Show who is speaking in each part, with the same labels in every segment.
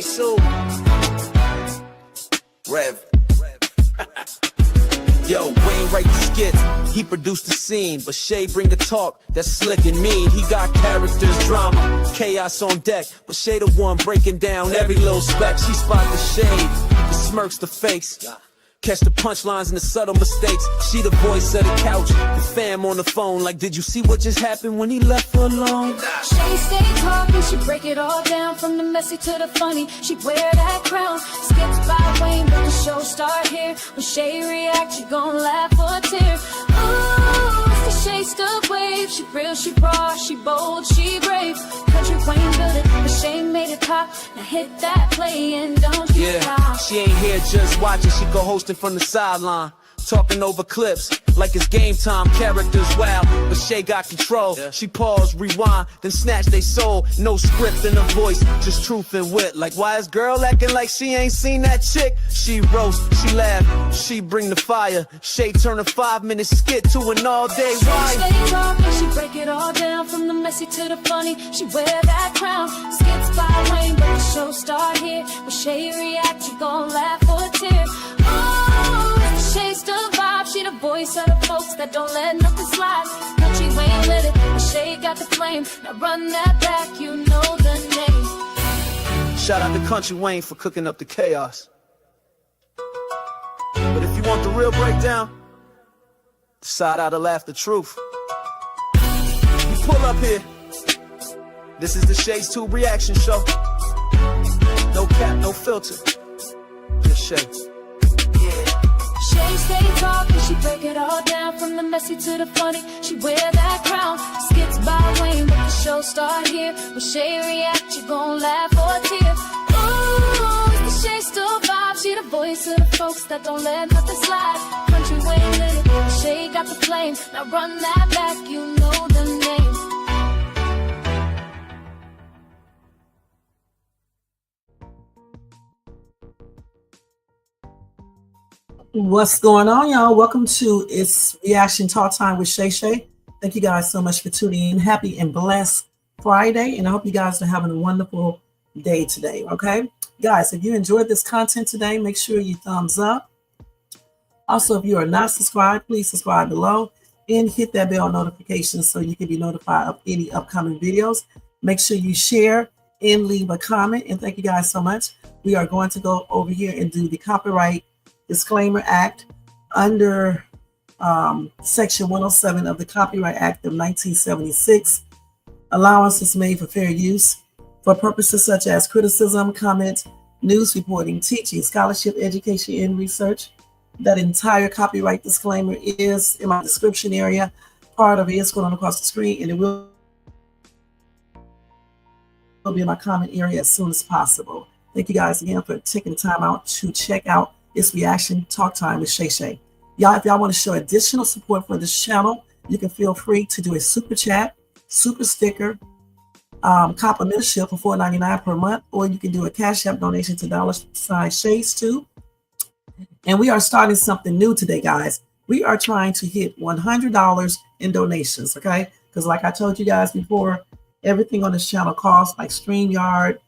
Speaker 1: Sue. Rev. Yo, Wayne write the skits, he produced the scene, but Shay bring the talk that's slick and mean. He got characters, drama, chaos on deck, but Shay the one breaking down every little speck. She spot the shade, the smirks, the face, catch the punchlines and the subtle mistakes. She the voice of the couch, the fam on the phone. Like, did you see what just happened when he left her alone?
Speaker 2: She stay talking, she break it all down, from the messy to the funny. She wear that crown, skits by Wayne, but the show start here. When Shay react, you gon' laugh or tear. Ooh, it's the Shay stuck wave. She real, she raw, she bold, she brave. Kountry Wayne built it, but Shay made it pop. Now hit that play and don't you stop.
Speaker 1: She ain't here just watching, she co-hosting from the sideline, talking over clips like it's game time. Characters wild, but Shay got control. She pause, rewind, then snatch they soul. No script in her voice, just truth and wit. Like, why is girl acting like she ain't seen that chick? She roast, she laugh, she bring the fire. Shay turn a 5-minute skit to an all-day ride.
Speaker 2: She stay talking, she break it all down, from the messy to the funny. She wear that crown, skits by Wayne, but the show start here. When Shay react, you gon' laugh or tear. Oh, Shay's the vibe, she the voice of the folks that don't let nothing slide. Kountry Wayne lit it, but Shay got the flame. Now run that back, you know the name.
Speaker 1: Shout out to Kountry Wayne for cooking up the chaos. But if you want the real breakdown, decide how to laugh the truth. You pull up here. This is the Shay's 2 reaction show. No cap, no filter. Just Shay.
Speaker 2: Shay stay talking, she break it all down, from the messy to the funny. She wear that crown, skits by Wayne, but the show start here. When Shay react, you gon' laugh or tear. Ooh, it's the Shay still vibe, she the voice of the folks that don't let nothing slide. Kountry Wayne lit it, Shay got the flame. Now run that back, you know the name.
Speaker 3: What's going on, y'all? Welcome to It's Reaction Talk Time with Shay Shay. Thank you guys so much for tuning in. Happy and blessed Friday, and I hope you guys are having a wonderful day today, okay? Guys, if you enjoyed this content today, make sure you thumbs up. Also, if you are not subscribed, please subscribe below and hit that bell notification so you can be notified of any upcoming videos. Make sure you share and leave a comment, and thank you guys so much. We are going to go over here and do the Copyright Disclaimer Act under Section 107 of the Copyright Act of 1976. Allowance is made for fair use for purposes such as criticism, comment, news reporting, teaching, scholarship, education, and research. That entire copyright disclaimer is in my description area. Part of it is going on across the screen, and it will be in my comment area as soon as possible. Thank you guys again for taking the time out to check out It's Reaction Talk Time with Shay Shay. Y'all, if y'all want to show additional support for this channel, you can feel free to do a super chat, super sticker, complimentary for $4.99 per month, or you can do a Cash App donation to $Shades2. And we are starting something new today, guys. We are trying to hit $100 in donations, okay? Because like I told you guys before, everything on this channel costs, like StreamYard,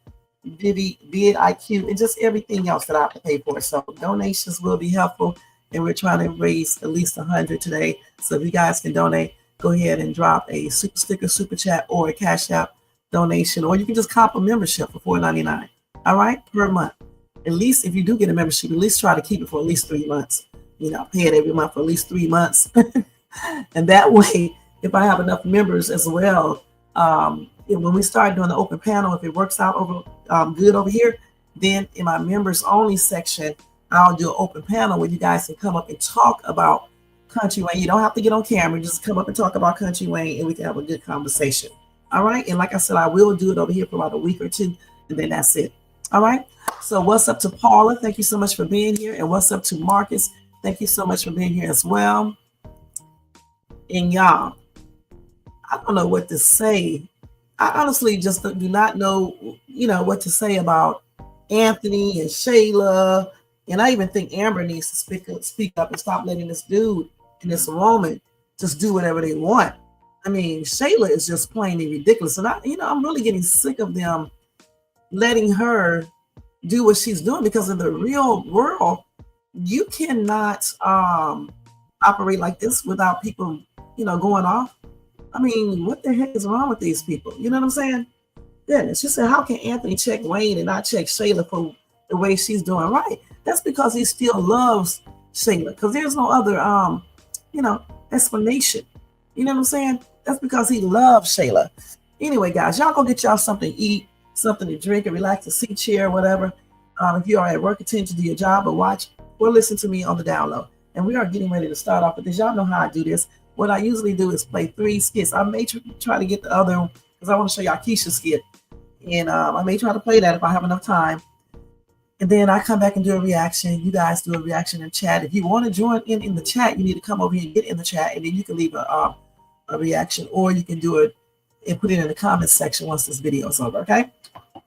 Speaker 3: vidIQ, and just everything else that I have to pay for. So donations will be helpful, and we're trying to raise at least 100 today. So if you guys can donate, go ahead and drop a super sticker, super chat, or a Cash App donation, or you can just cop a membership for $4.99, all right, per month. At least if you do get a membership, at least try to keep it for at least 3 months. You know, pay it every month for at least 3 months. And that way, if I have enough members as well, when we start doing the open panel, if it works out good over here, then in my members only section, I'll do an open panel where you guys can come up and talk about Kountry Wayne. You don't have to get on camera, just come up and talk about Kountry Wayne, and we can have a good conversation. All right. And like I said, I will do it over here for about a week or two, and then that's it. All right. So what's up to Paula? Thank you so much for being here. And what's up to Marcus? Thank you so much for being here as well. And y'all, I don't know what to say. I honestly just do not know, what to say about Anthony and Shayla. And I even think Amber needs to speak up and stop letting this dude and this woman just do whatever they want. I mean, Shayla is just plainly ridiculous. And I'm really getting sick of them letting her do what she's doing, because in the real world, you cannot operate like this without people, going off. I mean, what the heck is wrong with these people? You know what I'm saying? Goodness, she said, how can Anthony check Wayne and not check Shayla for the way she's doing right? That's because he still loves Shayla, because there's no other explanation. You know what I'm saying? That's because he loves Shayla. Anyway, guys, y'all go get y'all something to eat, something to drink, and relax, a seat chair, whatever. If you are at work, attend to do your job, or watch or listen to me on the download. And we are getting ready to start off with this. Y'all know how I do this. What I usually do is play 3 skits. I may try to get the other one, because I want to show y'all Kesha's skit. And I may try to play that if I have enough time. And then I come back and do a reaction. You guys do a reaction in chat. If you want to join in the chat, you need to come over here and get in the chat, and then you can leave a reaction, or you can do it and put it in the comments section once this video is over, okay?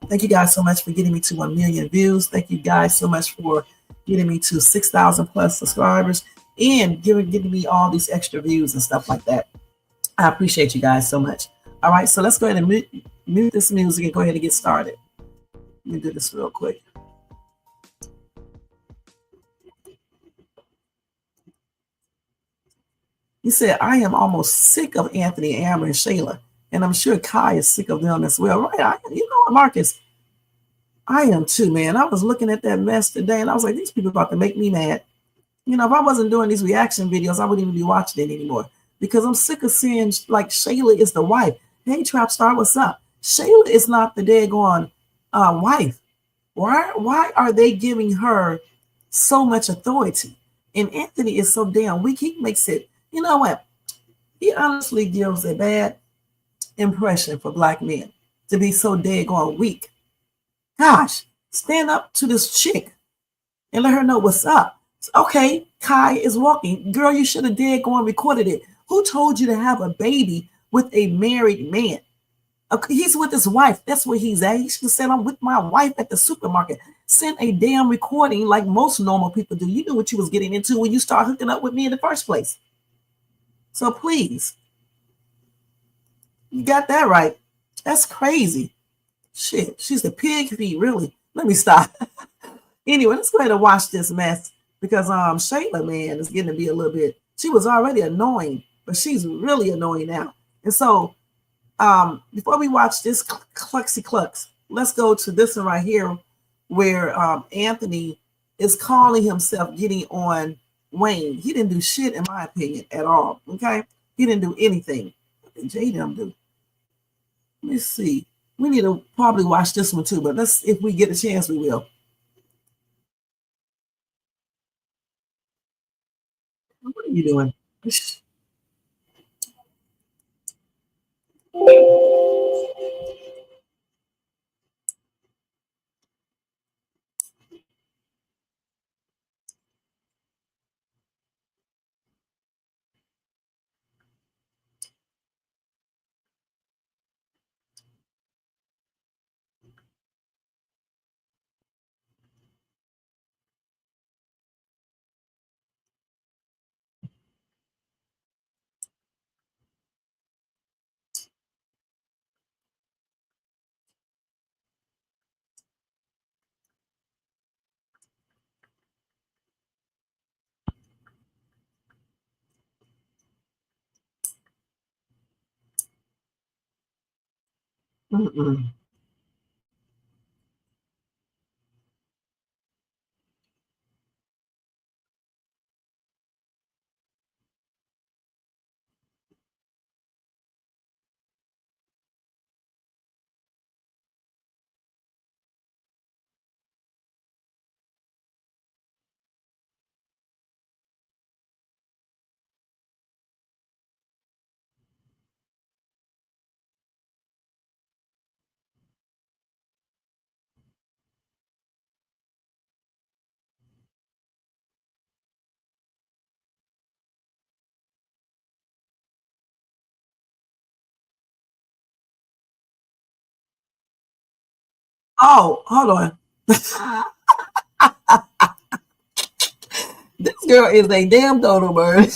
Speaker 3: Thank you guys so much for getting me to 1 million views. Thank you guys so much for getting me to 6,000 plus subscribers, and getting me all these extra views and stuff like that. I appreciate you guys so much. All right, so let's go ahead and mute this music and go ahead and get started. Let me do this real quick. He said, I am almost sick of Anthony, Amber, and Shayla. And I'm sure Kai is sick of them as well. Right? You know what, Marcus? I am too, man. I was looking at that mess today, and I was like, these people are about to make me mad. If I wasn't doing these reaction videos, I wouldn't even be watching it anymore, because I'm sick of seeing like Shayla is the wife. Hey, Trap Star, what's up? Shayla is not the daggone wife. Why are they giving her so much authority? And Anthony is so damn weak. He makes it, you know what? He honestly gives a bad impression for Black men to be so daggone weak. Gosh, stand up to this chick and let her know what's up. Okay, Kai is walking. Girl, you should have daggone recorded it. Who told you to have a baby with a married man? Okay, he's with his wife. That's where he's at. He should have said, I'm with my wife at the supermarket. Send a damn recording like most normal people do. You knew what you was getting into when you start hooking up with me in the first place. So please, you got that right. That's crazy. Shit, she's the pig feet, really. Let me stop. Anyway, let's go ahead and watch this mess, because Shayla, man, is getting to be a little bit, she was already annoying, but she's really annoying now. And so before we watch this cluxy clucks, let's go to this one right here, where Anthony is calling himself getting on Wayne. He didn't do shit, in my opinion, at all. Okay, he didn't do anything. What did J-Dem do? Let me see. We need to probably watch this one too, but let's, if we get a chance, we will. What are you doing? Mm-mm. Oh, hold on. This girl is a damn dodo bird.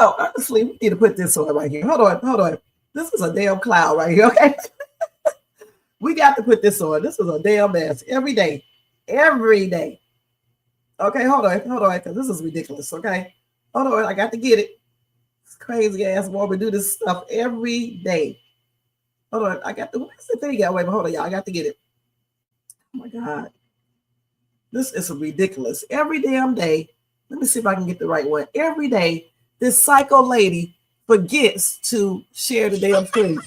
Speaker 3: No, honestly, we need to put this on right here. Hold on. This is a damn cloud right here, okay? We got to put this on. This is a damn mess every day. Every day. Okay, hold on, because this is ridiculous, okay? Hold on, I got to get it. This crazy ass woman do this stuff every day. Hold on, I got the, what's the thing? Wait, hold on, y'all, I got to get it. Oh my God. This is ridiculous. Every damn day, let me see if I can get the right one. Every day, this psycho lady forgets to share the damn screen.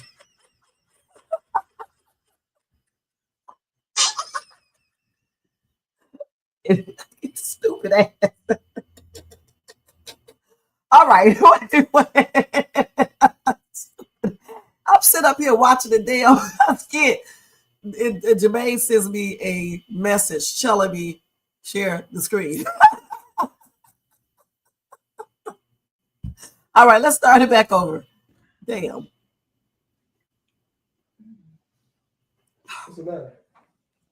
Speaker 3: It's stupid ass. All right. I'm sitting up here watching the damn skit. And Jermaine sends me a message telling me share the screen. All right, let's start it back over. Damn.
Speaker 4: What's the matter?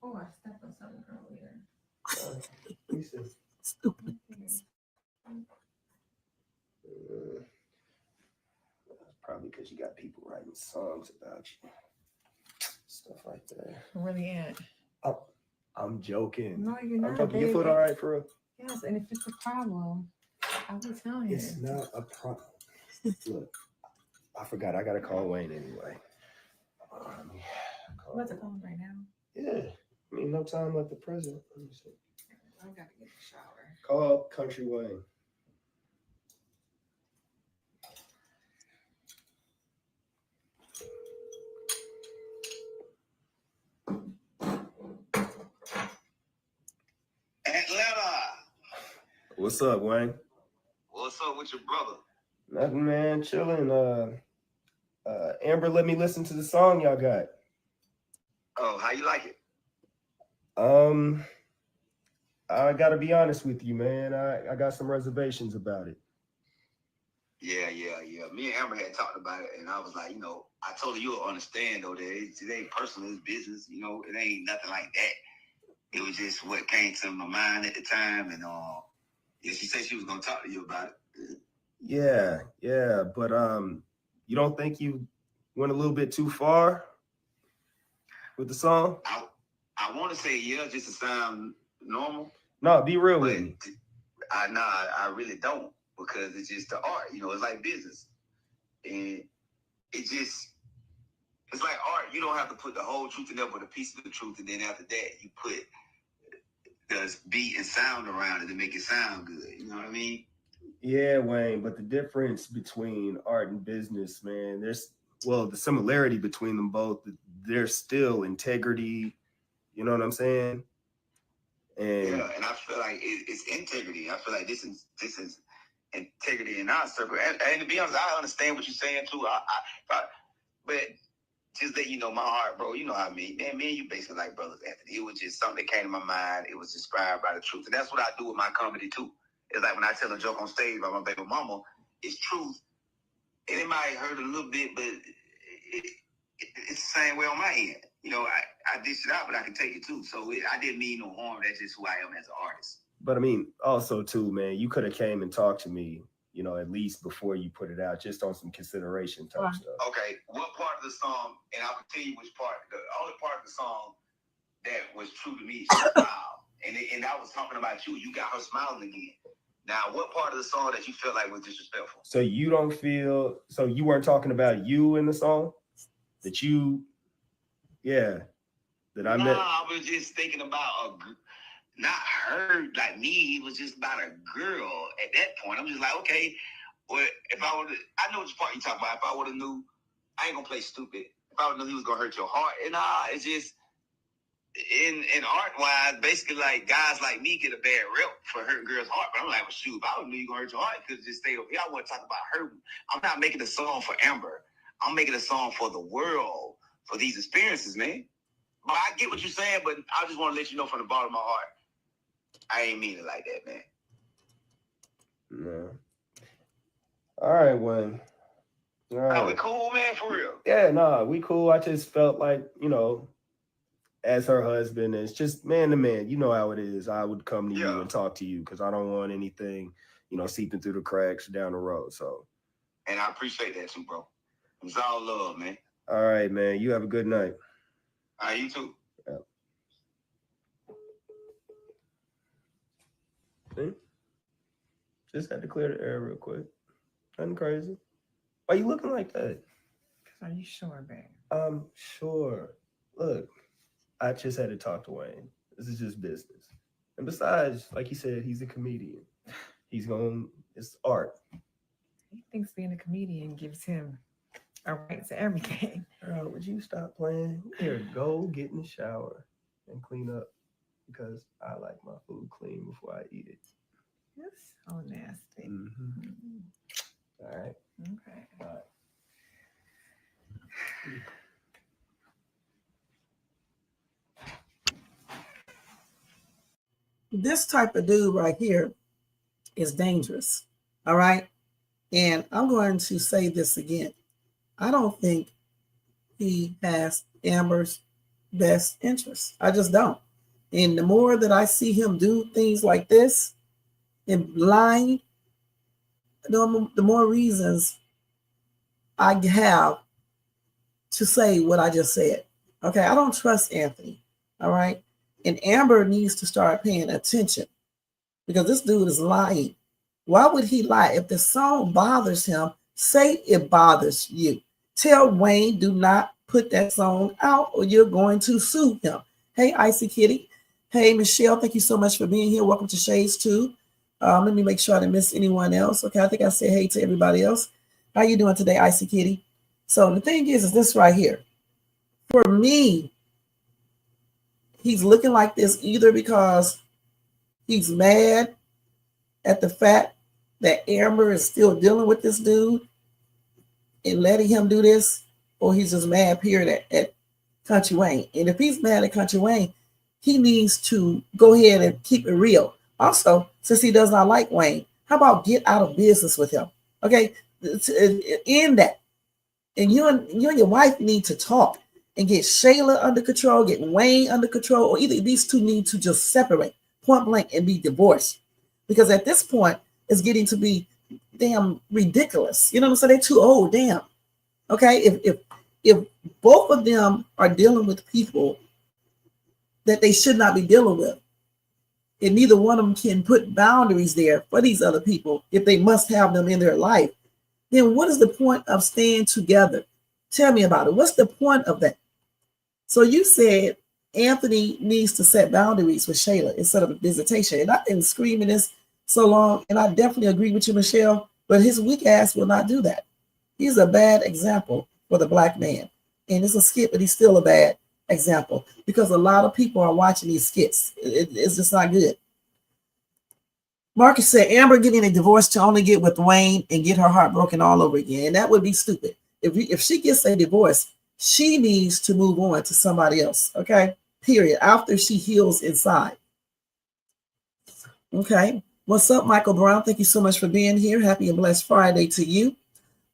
Speaker 5: Oh, I stepped on something earlier.
Speaker 3: Stupid.
Speaker 4: Probably because you got people writing songs about you. Stuff like that.
Speaker 5: Where they at?
Speaker 4: I'm joking.
Speaker 5: No, you're not.
Speaker 4: I'm joking. Your foot all right for real?
Speaker 5: Yes, and if it's a problem, I will tell you.
Speaker 4: It's not a problem. Look, I forgot. I got to call Wayne anyway.
Speaker 5: What's it called right now?
Speaker 4: Yeah. I mean, no time like the present. Let me see.
Speaker 5: I gotta get the shower.
Speaker 4: Call Kountry Wayne.
Speaker 6: Atlanta.
Speaker 4: What's up, Wayne?
Speaker 6: What's up with your brother?
Speaker 4: Nothing, man. Chilling. Amber, let me listen to the song y'all got.
Speaker 6: Oh, how you like it?
Speaker 4: I gotta be honest with you, man. I got some reservations about it.
Speaker 6: Yeah. Me and Amber had talked about it, and I was like, I told her you'll understand, though, that it ain't personal, it's business. It ain't nothing like that. It was just what came to my mind at the time, and she said she was gonna talk to you about it.
Speaker 4: Yeah, but you don't think you went a little bit too far with the song?
Speaker 6: I want to say yeah, just to sound normal.
Speaker 4: No, be real with me.
Speaker 6: I really don't, because it's just the art. It's like business, and it's like art. You don't have to put the whole truth in there, but a piece of the truth, and then after that, you put the beat and sound around it to make it sound good. You know what I mean?
Speaker 4: Yeah, Wayne, but the difference between art and business, man, the similarity between them both, there's still integrity. You know what I'm saying? And
Speaker 6: yeah, and I feel like it's integrity. I feel like this is integrity in our circle. And to be honest, I understand what you're saying too. But just that my heart, bro. You know how me and you basically like brothers, Anthony. It was just something that came to my mind. It was inspired by the truth, and that's what I do with my comedy too. It's like when I tell a joke on stage about my baby mama, it's truth, and it might hurt a little bit, but it's the same way on my end. I dish it out, but I can take it too. So I didn't mean no harm. That's just who I am as an artist.
Speaker 4: But I mean, also too, man, you could have came and talked to me, at least before you put it out, just on some consideration type stuff.
Speaker 6: Okay, what part of the song, and I'll tell you which part, the only part of the song that was true to me is your smile. And I was talking about you. You got her smiling again. Now, what part of the song that you felt like was disrespectful?
Speaker 4: So you don't feel, so you weren't talking about you in the song? That I met?
Speaker 6: I was just thinking about not her, like me. It was just about a girl at that point. I'm just like, okay, well, if I would, I know which part you talking about. If I would have knew, I ain't gonna play stupid. If I would have knew he was gonna hurt your heart, and it's just in art wise, basically like guys like me get a bad rep for hurting girls' heart. But I'm like, well, shoot, if I would have knew you gonna hurt your heart, you could just stay over here. I want to talk about her. I'm not making a song for Amber. I'm making a song for the world, for these experiences, man. But I get what you're saying, but I just want to let you know from the bottom of my heart, I ain't mean it like that, man.
Speaker 4: No. All right, Wayne. All right.
Speaker 6: We cool, man, for real.
Speaker 4: Yeah, we cool. I just felt like, as her husband, it's just man to man. You know how it is. I would come to you and talk to you because I don't want anything, seeping through the cracks down the road. So.
Speaker 6: And I appreciate that too, bro. It's all love, man.
Speaker 4: All right, man. You have a good night.
Speaker 6: All right, you too.
Speaker 4: See? Just had to clear the air real quick. Nothing crazy. Why you looking like that?
Speaker 5: Are you sure, babe?
Speaker 4: I'm sure. Look, I just had to talk to Wayne. This is just business. And besides, like he said, he's a comedian. It's art.
Speaker 5: He thinks being a comedian gives him a right to everything.
Speaker 4: Girl, would you stop playing? Here, go get in the shower and clean up because I like my food clean before I eat it.
Speaker 5: That's so nasty.
Speaker 4: Mm-hmm. All right.
Speaker 5: Okay.
Speaker 4: All right.
Speaker 3: This type of dude right here is dangerous. All right. And I'm going to say this again. I don't think he has Amber's best interest. I just don't. And the more that I see him do things like this and lying, the more reasons I have to say what I just said. Okay. I don't trust Anthony. All right. And Amber needs to start paying attention because this dude is lying. Why would he lie? If the song bothers him, say it bothers you. Tell Wayne, do not put that song out or you're going to sue him. Hey, Icy Kitty. Hey, Michelle, thank you so much for being here. Welcome to Shades 2. Let me make sure I didn't miss anyone else. Okay, I think I said hey to everybody else. How you doing today, Icy Kitty? So the thing is this right here. For me, he's looking like this either because he's mad at the fact that Amber is still dealing with this dude and letting him do this, or he's just mad, period, at Kountry Wayne. And if he's mad at Kountry Wayne, he needs to go ahead and keep it real. Also, since he does not like Wayne, how about get out of business with him? Okay, end that. And you and your wife need to talk and get Shayla under control, get Wayne under control, or either these two need to just separate, point blank, and be divorced. Because at this point, it's getting to be damn ridiculous. You know what I'm saying? They're too old, damn. Okay, if both of them are dealing with people that they should not be dealing with, and neither one of them can put boundaries there for these other people if they must have them in their life, then what is the point of staying together? Tell me about it. What's the point of that? So you said Anthony needs to set boundaries with Shayla instead of a visitation. And I've been screaming this so long, and I definitely agree with you, Michelle, but his weak ass will not do that. He's a bad example for the black man. And it's a skit, but he's still a bad example because a lot of people are watching these skits. It's just not good. Marcus said Amber getting a divorce to only get with Wayne and get her heart broken all over again. And that would be stupid. If she gets a divorce, she needs to move on to somebody else. Okay, period. After she heals inside. Okay. What's up, Michael Brown? Thank you so much for being here. Happy and blessed Friday to you.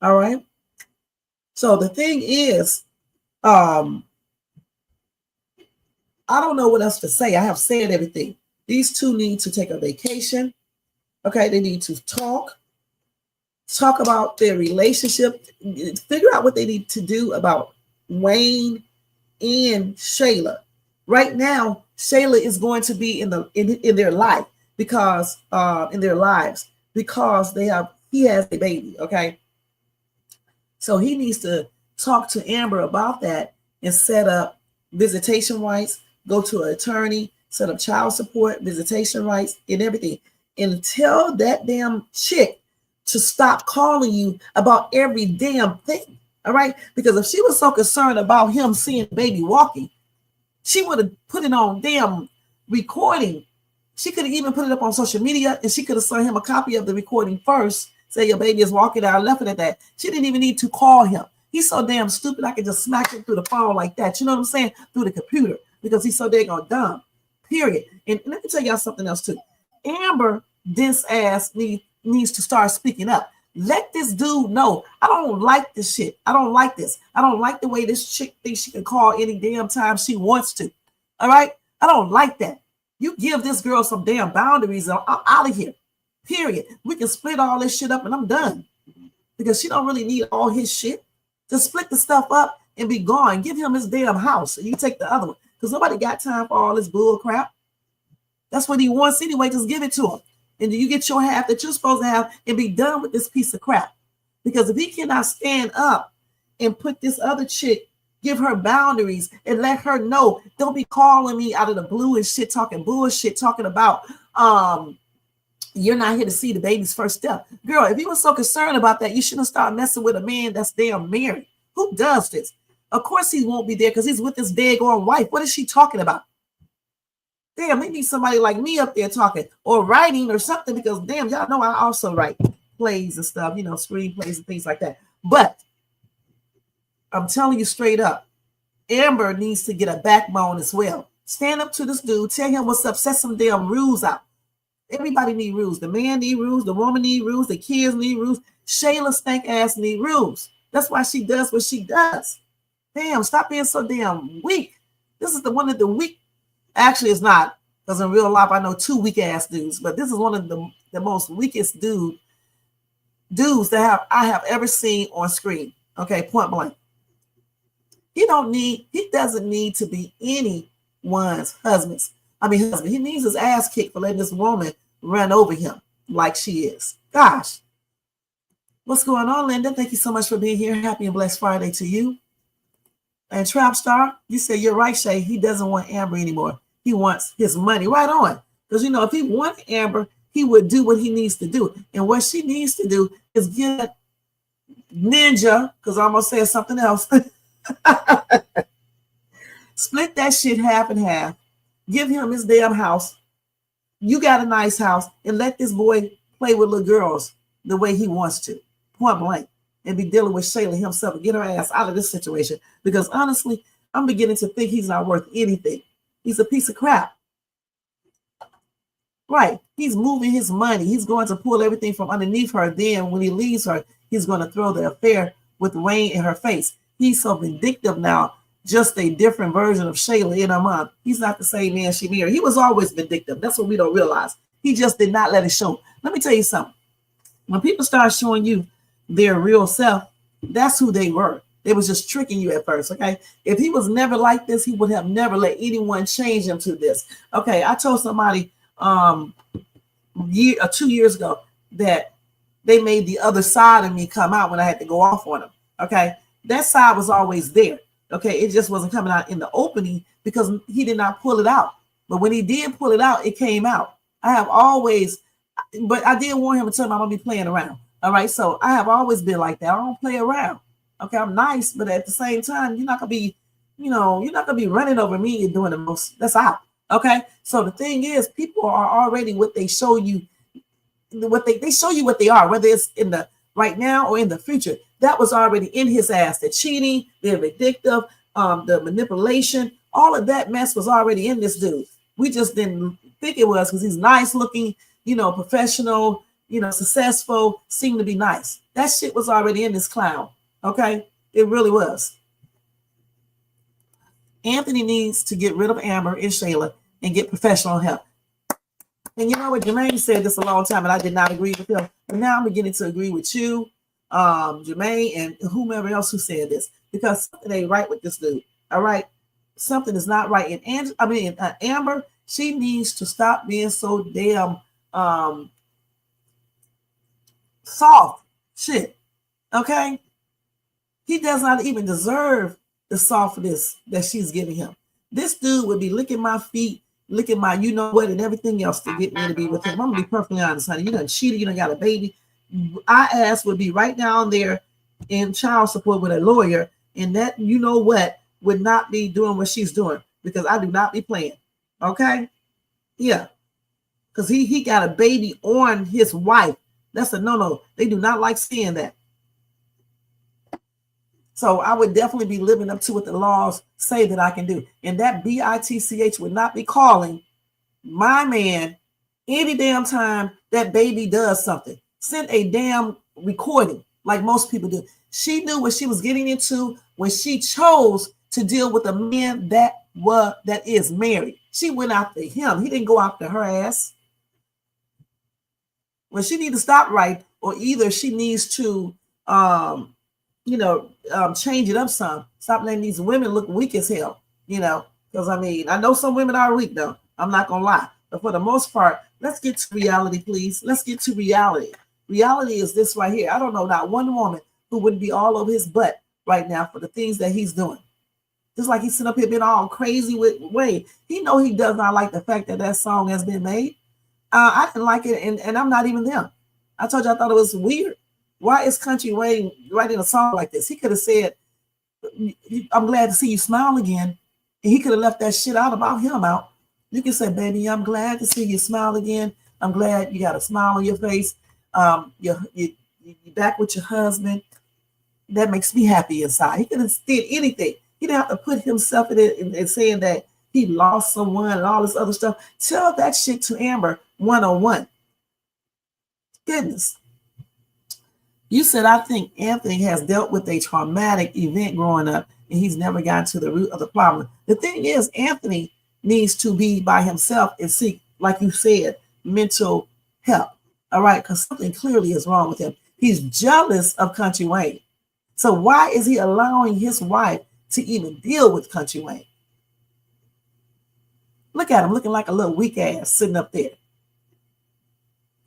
Speaker 3: All right. So the thing is, I don't know what else to say. I have said everything. These two need to take a vacation. Okay, they need to talk about their relationship, figure out what they need to do about Wayne and Shayla. Right now, Shayla is going to be in their life because in their lives because he has a baby. Okay, so he needs to talk to Amber about that and set up visitation rights, go to an attorney, set up child support, visitation rights, and everything. And tell that damn chick to stop calling you about every damn thing. All right? Because if she was so concerned about him seeing the baby walking, she would have put it on damn recording. She could have even put it up on social media and she could have sent him a copy of the recording first. Say your baby is walking out. I left it at that. She didn't even need to call him. He's so damn stupid. I could just smack him through the phone like that. You know what I'm saying? Through the computer because he's so daggone dumb. Period. And let me tell y'all something else too. Amber, this ass needs to start speaking up. Let this dude know. I don't like this shit. I don't like this. I don't like the way this chick thinks she can call any damn time she wants to. All right? I don't like that. You give this girl some damn boundaries and I'm out of here. Period. We can split all this shit up and I'm done. Because she don't really need all his shit. Just split the stuff up and be gone. Give him his damn house and you take the other one. Because nobody got time for all this bull crap. That's what he wants anyway. Just give it to him. And you get your half that you're supposed to have and be done with this piece of crap. Because if he cannot stand up and put this other chick, give her boundaries and let her know, don't be calling me out of the blue and shit, talking bullshit, talking about you're not here to see the baby's first step. Girl, if you were so concerned about that, you shouldn't start messing with a man that's damn married. Who does this? Of course he won't be there because he's with his daggone wife. What is she talking about? Damn, they need somebody like me up there talking or writing or something, because damn, y'all know I also write plays and stuff, you know, screenplays and things like that. But I'm telling you straight up, Amber needs to get a backbone as well. Stand up to this dude, tell him what's up, set some damn rules out. Everybody need rules. The man need rules, the woman need rules, the kids need rules. Shayla stank ass need rules. That's why she does what she does. Damn, stop being so damn weak. This is the one of the weak. Actually, it's not, because in real life I know two weak ass dudes, but this is one of the most weakest dudes that I have ever seen on screen. Okay, point blank. He doesn't need to be anyone's husband. He needs his ass kicked for letting this woman run over him like she is. Gosh. What's going on, Linda? Thank you so much for being here. Happy and blessed Friday to you. And Trap Star, you said you're right, Shay. He doesn't want Amber anymore. He wants his money. Right on. Because, you know, if he wanted Amber, he would do what he needs to do. And what she needs to do is get Ninja, because I almost said something else. Split that shit half and half. Give him his damn house. You got a nice house, and let this boy play with little girls the way he wants to. Point blank. And be dealing with Shayla himself and get her ass out of this situation. Because honestly, I'm beginning to think he's not worth anything. He's a piece of crap. Right. He's moving his money. He's going to pull everything from underneath her. Then when he leaves her, he's going to throw the affair with Wayne in her face. He's so vindictive now, just a different version of Shayla in her mom. He's not the same man she married. He was always vindictive. That's what we don't realize. He just did not let it show. Let me tell you something. When people start showing you their real self, that's who they were. They was just tricking you at first, okay? If he was never like this, he would have never let anyone change him to this. Okay, I told somebody 2 years ago that they made the other side of me come out when I had to go off on them, okay? That side was always there, okay? It just wasn't coming out in the opening because he did not pull it out. But when he did pull it out, it came out. I have always, but I did warn him and tell him I'm going to be playing around. All right, so I have always been like that. I don't play around. Okay, I'm nice, but at the same time, you're not gonna be, you're not gonna be running over me and doing the most. That's out. Okay, so the thing is, people are already what they show you, what they show you what they are, whether it's in the right now or in the future. That was already in his ass. The cheating, the vindictive, the manipulation, all of that mess was already in this dude. We just didn't think it was because he's nice looking, professional. Successful, seemed to be nice. That shit was already in this clown. Okay? It really was. Anthony needs to get rid of Amber and Shayla and get professional help. And you know what? Jermaine said this a long time, and I did not agree with him. But now I'm beginning to agree with you, Jermaine, and whomever else who said this. Because something ain't right with this dude. All right? Something is not right. And Amber, she needs to stop being so damn soft shit. Okay? He does not even deserve the softness that she's giving him. This dude would be licking my feet, licking my you know what and everything else to get me to be with him. I'm gonna be perfectly honest, honey. You done cheated, you done got a baby. Our ass would be right down there in child support with a lawyer, and that you know what would not be doing what she's doing because I do not be playing. Okay? Yeah. Because he got a baby on his wife. That's a no-no. They do not like seeing that. So I would definitely be living up to what the laws say that I can do. And that BITCH would not be calling my man any damn time that baby does something. Send a damn recording like most people do. She knew what she was getting into when she chose to deal with a man that is married. She went after him. He didn't go after her ass. Well, she needs to stop right, or either she needs to change it up some. Stop letting these women look weak as hell, because I mean, I know some women are weak though. I'm not going to lie. But for the most part, let's get to reality, please. Let's get to reality. Reality is this right here. I don't know not one woman who wouldn't be all over his butt right now for the things that he's doing. Just like he's sitting up here being all crazy with Wayne. He know he does not like the fact that that song has been made. I didn't like it, and I'm not even them. I told you I thought it was weird. Why is Kountry Wayne writing a song like this? He could have said, I'm glad to see you smile again. And he could have left that shit out about him out. You can say, baby, I'm glad to see you smile again. I'm glad you got a smile on your face. You're back with your husband. That makes me happy inside. He could have did anything. He didn't have to put himself in it and saying that he lost someone and all this other stuff. Tell that shit to Amber one-on-one. Goodness. You said, I think Anthony has dealt with a traumatic event growing up and he's never gotten to the root of the problem. The thing is, Anthony needs to be by himself and seek, like you said, mental help. All right, because something clearly is wrong with him. He's jealous of Kountry Wayne. So why is he allowing his wife to even deal with Kountry Wayne? Look at him looking like a little weak ass sitting up there.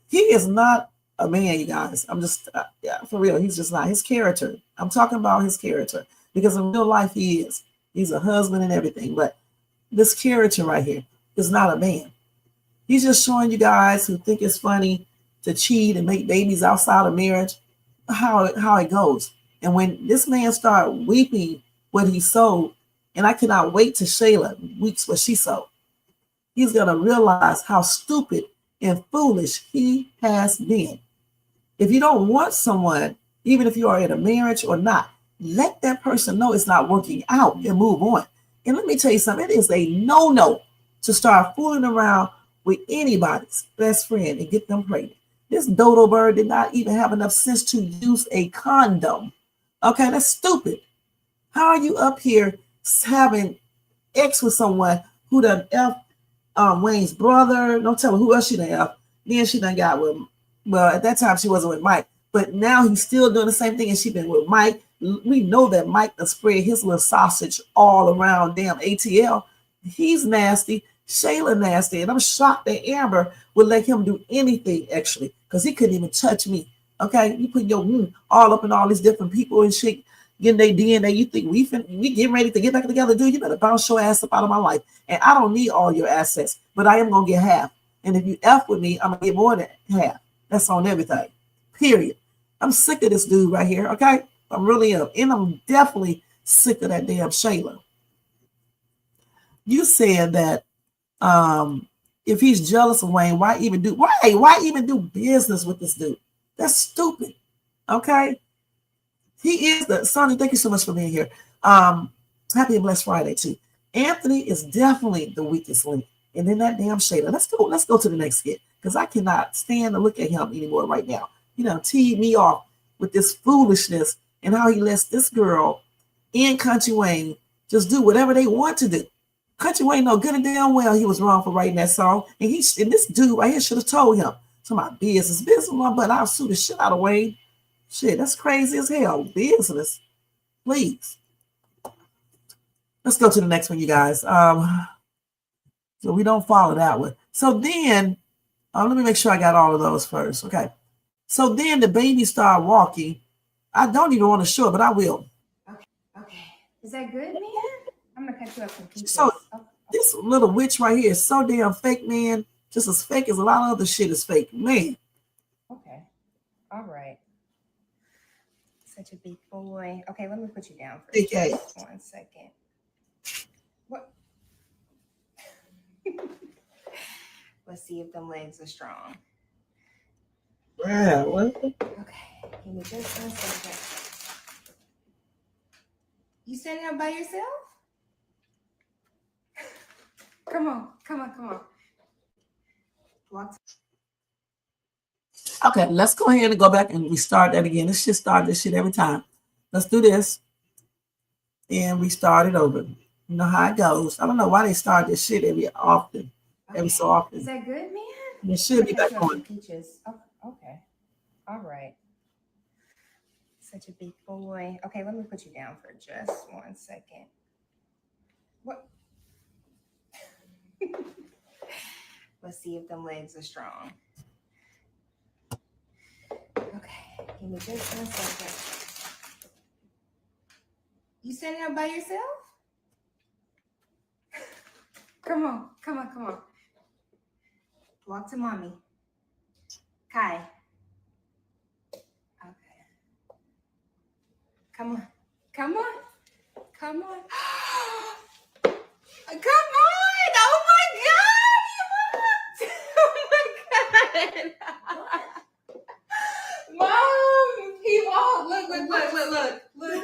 Speaker 3: He is not a man, you guys. I'm just, for real, he's just not. His character. I'm talking about his character because in real life he is. He's a husband and everything. But this character right here is not a man. He's just showing you guys who think it's funny to cheat and make babies outside of marriage how it goes. And when this man started weeping what he sold, and I cannot wait till Shayla weeps what she sold, he's going to realize how stupid and foolish he has been. If you don't want someone, even if you are in a marriage or not, let that person know it's not working out and move on. And let me tell you something, it is a no-no to start fooling around with anybody's best friend and get them pregnant. This dodo bird did not even have enough sense to use a condom. Okay, that's stupid. How are you up here having X with someone who done F Wayne's brother? Don't tell her who else she done F. Then she done got with, well, at that time she wasn't with Mike, but now he's still doing the same thing and she been with Mike. We know that Mike done spread his little sausage all around damn ATL. He's nasty. Shayla nasty. And I'm shocked that Amber would let him do anything actually, because he couldn't even touch me. Okay, you put your all up in all these different people and shit, getting their DNA. You think we getting ready to get back together, dude? You better bounce your ass up out of my life. And I don't need all your assets, but I am gonna get half. And if you F with me, I'm gonna get more than half. That's on everything. Period. I'm sick of this dude right here. Okay, I really am, and I'm definitely sick of that damn Shayla. You said that if he's jealous of Wayne, why even do business with this dude? That's stupid. Okay. He is the Sonny. Thank you so much for being here. Happy and blessed Friday too. Anthony is definitely the weakest link. And then that damn Shayla. Let's go to the next skit because I cannot stand to look at him anymore right now. You know, teed me off with this foolishness and how he lets this girl and Kountry Wayne just do whatever they want to do. Kountry Wayne know good and damn well he was wrong for writing that song. And this dude right here should have told him. So my business, but I'll sue the shit out of Wayne. Shit, that's crazy as hell. Business. Please. Let's go to the next one, you guys. So we don't follow that one. So then, let me make sure I got all of those first. Okay. So then the baby started walking. I don't even want to show it, but I will.
Speaker 5: Okay. Is that good, man? I'm gonna cut you up some pieces.
Speaker 3: So this little witch right here is so damn fake, man. Just as fake as a lot of other shit is fake, man.
Speaker 5: Okay. All right. Such a big boy. Okay, let me put you down for
Speaker 3: Big ass.
Speaker 5: 1 second. What? Let's see if them legs are strong.
Speaker 3: Wow, what?
Speaker 5: Okay, give me just 1 second. You standing up by yourself? Come on. Walk.
Speaker 3: Okay, let's go ahead and go back and restart that again. Let's just start this shit every time. Let's do this. And restart it over. You know how it goes. I don't know why they start this shit every so often.
Speaker 5: Is that good, man?
Speaker 3: It should be back on.
Speaker 5: Peaches. Oh, okay. All right. Such a big boy. Okay, let me put you down for just 1 second. What? Let's see if them legs are strong. Okay, give me just 1 second. You standing up by yourself? Come on, come on, come on. Walk to mommy. Kai. Okay. Come on. Come on. Come on. Come on. Oh my God. Oh my God. Mom, he walked. Look.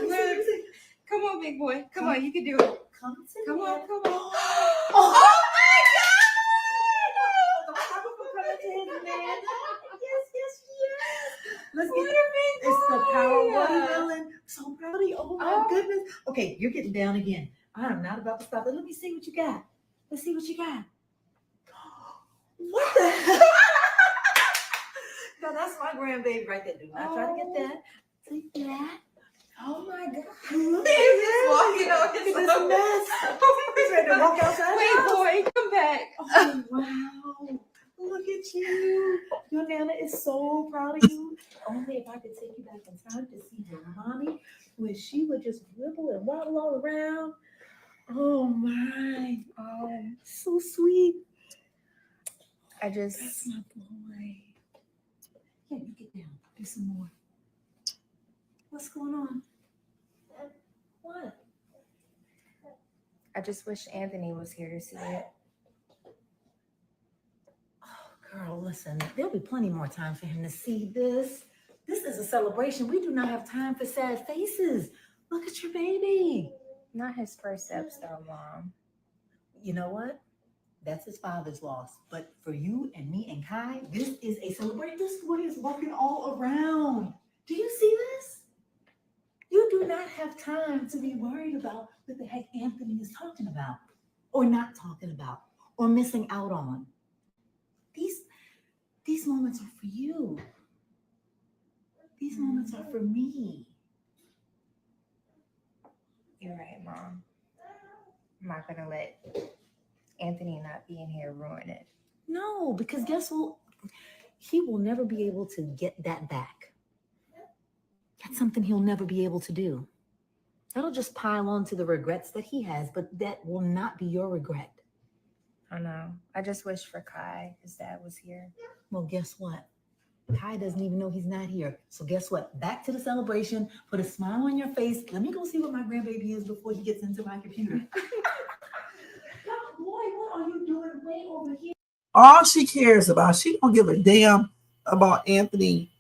Speaker 5: Come on, big boy. Come on, you can do it. Come on. Oh my God.
Speaker 7: Let's get it's the power of watermelon. So proud of you. Oh my goodness. Okay, you're getting down again. I'm not about to stop it. Let me see what you got. Let's see what you got. What the hell? No, that's my grandbaby right there. Do not try to get that. Take that.
Speaker 5: Oh my God.
Speaker 7: Look
Speaker 5: He's walking on his
Speaker 7: a mess. He's ready to walk outside.
Speaker 5: Wait, boy, come back.
Speaker 7: Oh, wow. Look at you. Your Nana is so proud of you. Only if I could take you back in time to see your mommy when she would just dribble and waddle all around. Oh, my. Oh, so sweet. That's my boy. Yeah, you get down. Do some more. What's going on? What?
Speaker 5: I just wish Anthony was here to see it.
Speaker 7: Girl, listen, there'll be plenty more time for him to see this. This is a celebration. We do not have time for sad faces. Look at your baby.
Speaker 5: Not his first steps, though, Mom.
Speaker 7: You know what? That's his father's loss. But for you and me and Kai, this is a celebration. This boy is walking all around. Do you see this? You do not have time to be worried about what the heck Anthony is talking about or not talking about or missing out on. These moments are for you. These moments are for me.
Speaker 5: You're right, Mom. I'm not going to let Anthony not being here ruin it.
Speaker 7: No, because guess what? He will never be able to get that back. That's something he'll never be able to do. That'll just pile on to the regrets that he has, but that will not be your regret.
Speaker 5: I know. I just wish for Kai, his dad was here.
Speaker 7: Well, guess what? Kai doesn't even know he's not here. So guess what? Back to the celebration. Put a smile on your face. Let me go see what my grandbaby is before he gets into my computer. Boy, what are you doing way over here?
Speaker 3: All she cares about, she don't give a damn about Anthony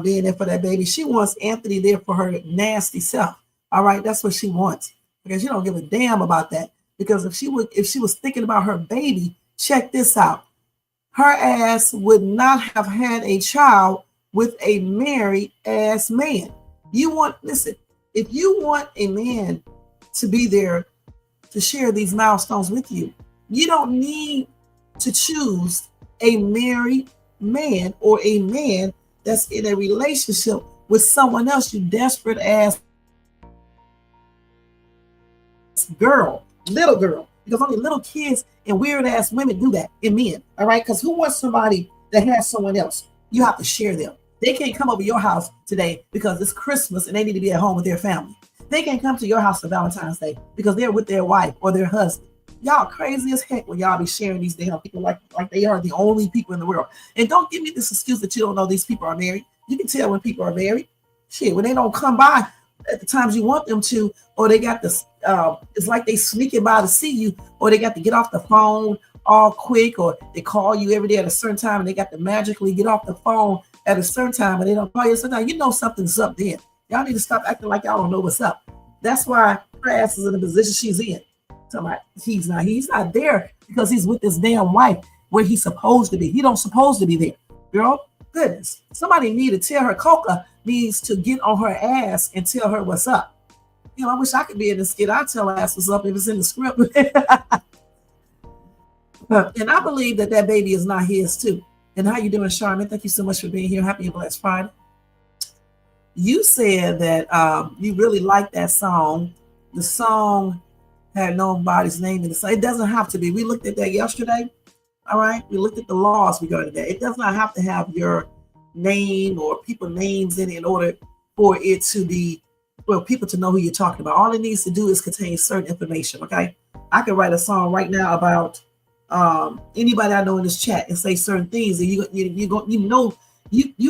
Speaker 3: being there for that baby. She wants Anthony there for her nasty self. All right, that's what she wants. Because she don't give a damn about that. Because if she was thinking about her baby, check this out. Her ass would not have had a child with a married ass man. Listen, if you want a man to be there to share these milestones with you, you don't need to choose a married man or a man that's in a relationship with someone else, you desperate ass girl, little girl. Because only little kids and weird ass women do that, and men. All right, because who wants somebody that has someone else? You have to share them. They can't come over your house today because it's Christmas and they need to be at home with their family. They can't come to your house for Valentine's Day because they're with their wife or their husband. Y'all crazy as heck when y'all be sharing these damn people like they are the only people in the world. And don't give me this excuse that you don't know these people are married. You can tell when people are married. Shit, when they don't come by at the times you want them to, or they got this, it's like they sneaking by to see you, or they got to get off the phone all quick, or they call you every day at a certain time and they got to magically get off the phone at a certain time and they don't call you. So now you know something's up there. Y'all need to stop acting like y'all don't know what's up. That's why her ass is in the position she's in. So he's not there because he's with his damn wife where he's supposed to be. He don't supposed to be there. Girl, goodness. Somebody need to tell her Coca needs to get on her ass and tell her what's up. You know, I wish I could be in the skit. I'd tell her ass what's up if it's in the script. And I believe that baby is not his too. And how you doing, Charmin? Thank you so much for being here. Happy and blessed Friday. you said that you really liked that song. The song had nobody's name in it. So it doesn't have to be. We looked at that yesterday. All right. We looked at the laws regarding that. It does not have to have your name or people names in order for it to be, for people to know who you're talking about. All it needs to do is contain certain information. Okay. I can write a song right now about anybody I know in this chat and say certain things, and you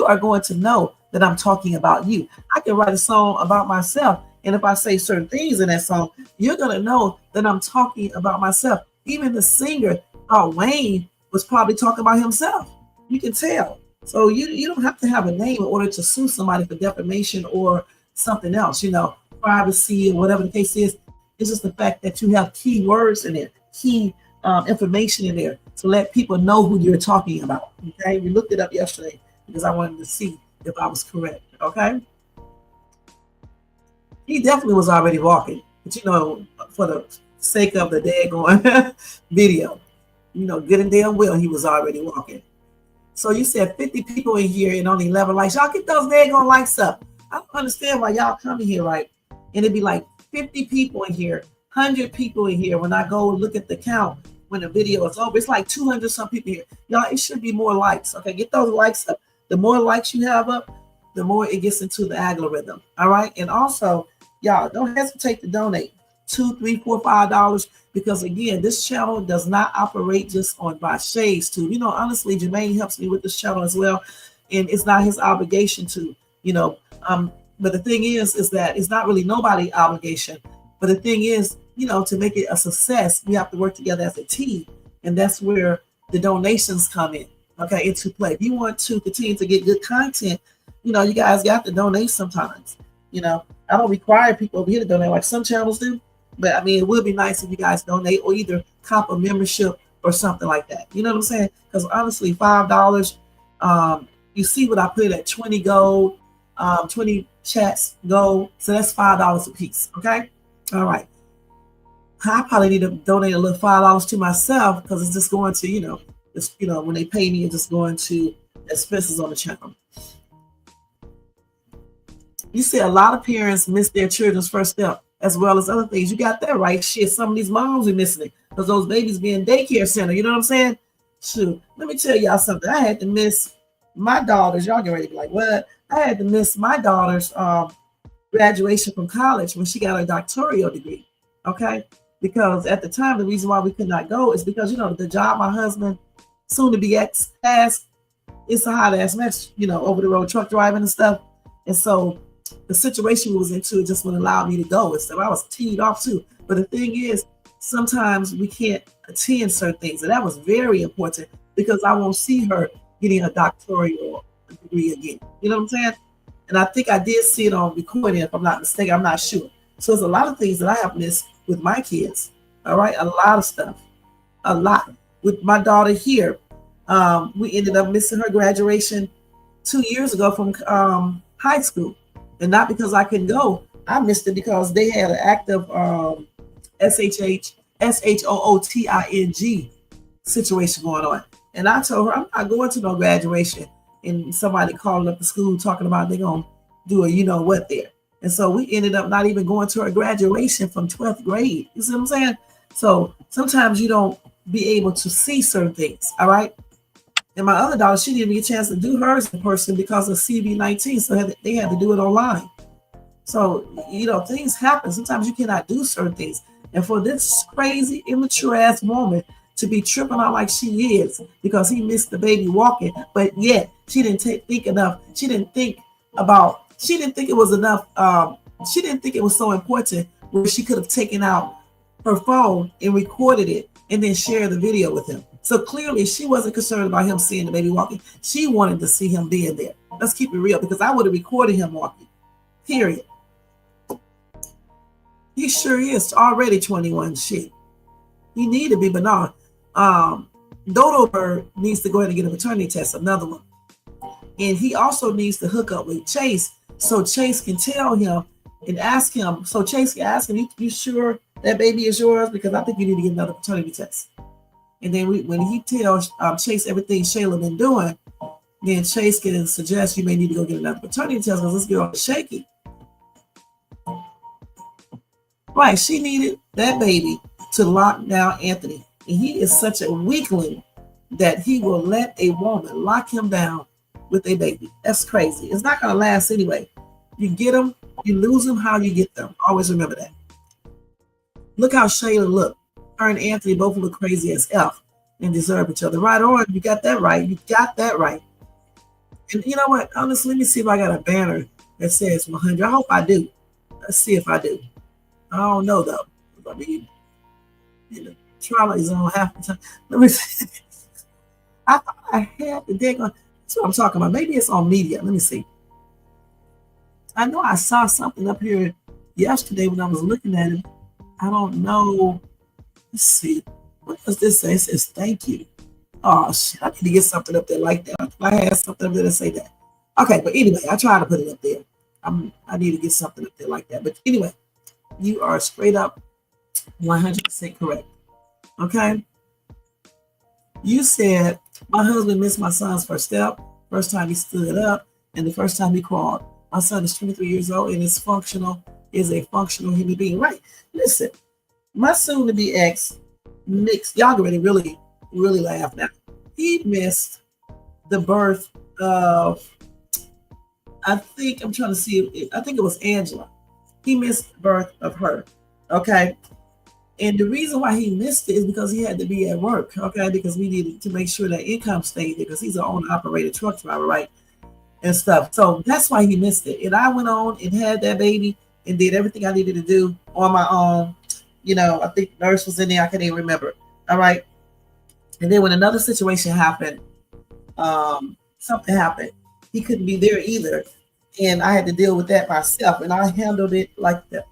Speaker 3: are going to know that I'm talking about you. I can write a song about myself, and if I say certain things in that song, you're going to know that I'm talking about myself. Even the singer, Wayne, was probably talking about himself. You can tell. So you don't have to have a name in order to sue somebody for defamation or something else, privacy or whatever the case is. It's just the fact that you have key words in it, key information in there to let people know who you're talking about. Okay, we looked it up yesterday because I wanted to see if I was correct. Okay, he definitely was already walking, but for the sake of the daggone video, good and damn well he was already walking. So you said 50 people in here and only 11 likes. Y'all get those daggone likes up. I don't understand why y'all come in here, right? And it'd be like 50 people in here, 100 people in here. When I go look at the count when the video is over, it's like 200 some people here. Y'all, it should be more likes. Okay, get those likes up. The more likes you have up, the more it gets into the algorithm. All right. And also, y'all, don't hesitate to donate $2, $3, $4, $5, because again, this channel does not operate just on by Shay's too. Honestly, Jermaine helps me with this channel as well, and it's not his obligation to, but the thing is that it's not really nobody's obligation. But the thing is, to make it a success, we have to work together as a team, and that's where the donations come in, okay, into play. If you want to continue to get good content, you guys got to donate sometimes. I don't require people over here to donate like some channels do. But I mean, it would be nice if you guys donate or either cop a membership or something like that. You know what I'm saying? Because honestly, $5, you see what I put at 20 gold, 20 chats gold. So that's $5 a piece. Okay. All right. I probably need to donate a little $5 to myself because it's just going to, when they pay me, it's just going to expenses on the channel. You see a lot of parents miss their children's first step, as well as other things. You got that right. Shit, some of these moms are missing it because those babies be in daycare center. You know what I'm saying? Shoot, let me tell y'all something. I had to miss my daughter's. Y'all get ready to be like, what? I had to miss my daughter's graduation from college when she got her doctoral degree. Okay, because at the time the reason why we could not go is because the job my husband, soon to be ex-ass, it's a hot ass mess. Over the road truck driving and stuff, and so the situation we was into, it just wouldn't allow me to go. And so I was teed off too. But the thing is, sometimes we can't attend certain things. And that was very important because I won't see her getting a doctoral degree again. You know what I'm saying? And I think I did see it on recording, if I'm not mistaken. I'm not sure. So there's a lot of things that I have missed with my kids. All right. A lot of stuff. A lot. With my daughter here, we ended up missing her graduation 2 years ago from high school. And not because I couldn't go. I missed it because they had an active SHOOTING situation going on. And I told her, I'm not going to no graduation. And somebody calling up the school talking about they're going to do a what there. And so we ended up not even going to her graduation from 12th grade. You see what I'm saying? So sometimes you don't be able to see certain things. All right. And my other daughter, she didn't get a chance to do hers in person because of CV-19. So they had to do it online. So, things happen. Sometimes you cannot do certain things. And for this crazy, immature ass woman to be tripping out like she is because he missed the baby walking, but yet she didn't think enough. She didn't think it was enough. She didn't think it was so important where she could have taken out her phone and recorded it and then share the video with him. So clearly she wasn't concerned about him seeing the baby walking. She wanted to see him being there. Let's keep it real, because I would have recorded him walking, period. He sure is already 21 shit. He need to be, but no. Dodo Bird needs to go ahead and get a paternity test, another one. And he also needs to hook up with Chase so Chase can tell him and ask him. So Chase can ask him, you sure that baby is yours? Because I think you need to get another paternity test. And then when he tells Chase everything Shayla been doing, Then Chase can suggest you may need to go get another paternity test because this girl is shaky. Right, she needed that baby to lock down Anthony. And he is such a weakling that he will let a woman lock him down with a baby. That's crazy. It's not going to last anyway. You get them, you lose them, how you get them. Always remember that. Look how Shayla looked. Her and Anthony both look crazy as F and deserve each other. Right on. You got that right. You got that right. And you know what? Honestly, let me see if I got a banner that says 100. I hope I do. Let's see if I do. I don't know though. I mean, you know, trial is on half the time. Let me see. I thought I had the dig on. That's what I'm talking about. Maybe it's on media. Let me see. I know I saw something up here yesterday when I was looking at it. I don't know. Let's see. What does this say? It says thank you. Oh shit! I need to get something up there like that. I had something up there to say that. Okay, but anyway, I try to put it up there. I need to get something up there like that. But anyway, you are straight up 100% correct. Okay. You said my husband missed my son's first step, first time he stood up, and the first time he crawled. My son is 23 years old and is a functional human being. Right. Listen, my soon-to-be ex mixed. Y'all already really laugh now. He missed the birth of, I think it was Angela. He missed the birth of her. Okay. And the reason why he missed it is because he had to be at work. Okay. Because we needed to make sure that income stayed there because he's an owner-operated truck driver, right? And stuff. So that's why he missed it. And I went on and had that baby and did everything I needed to do on my own. You know, I think the nurse was in there. I can't even remember. All right. And then when another situation happened, something happened. He couldn't be there either. And I had to deal with that myself. And I handled it like the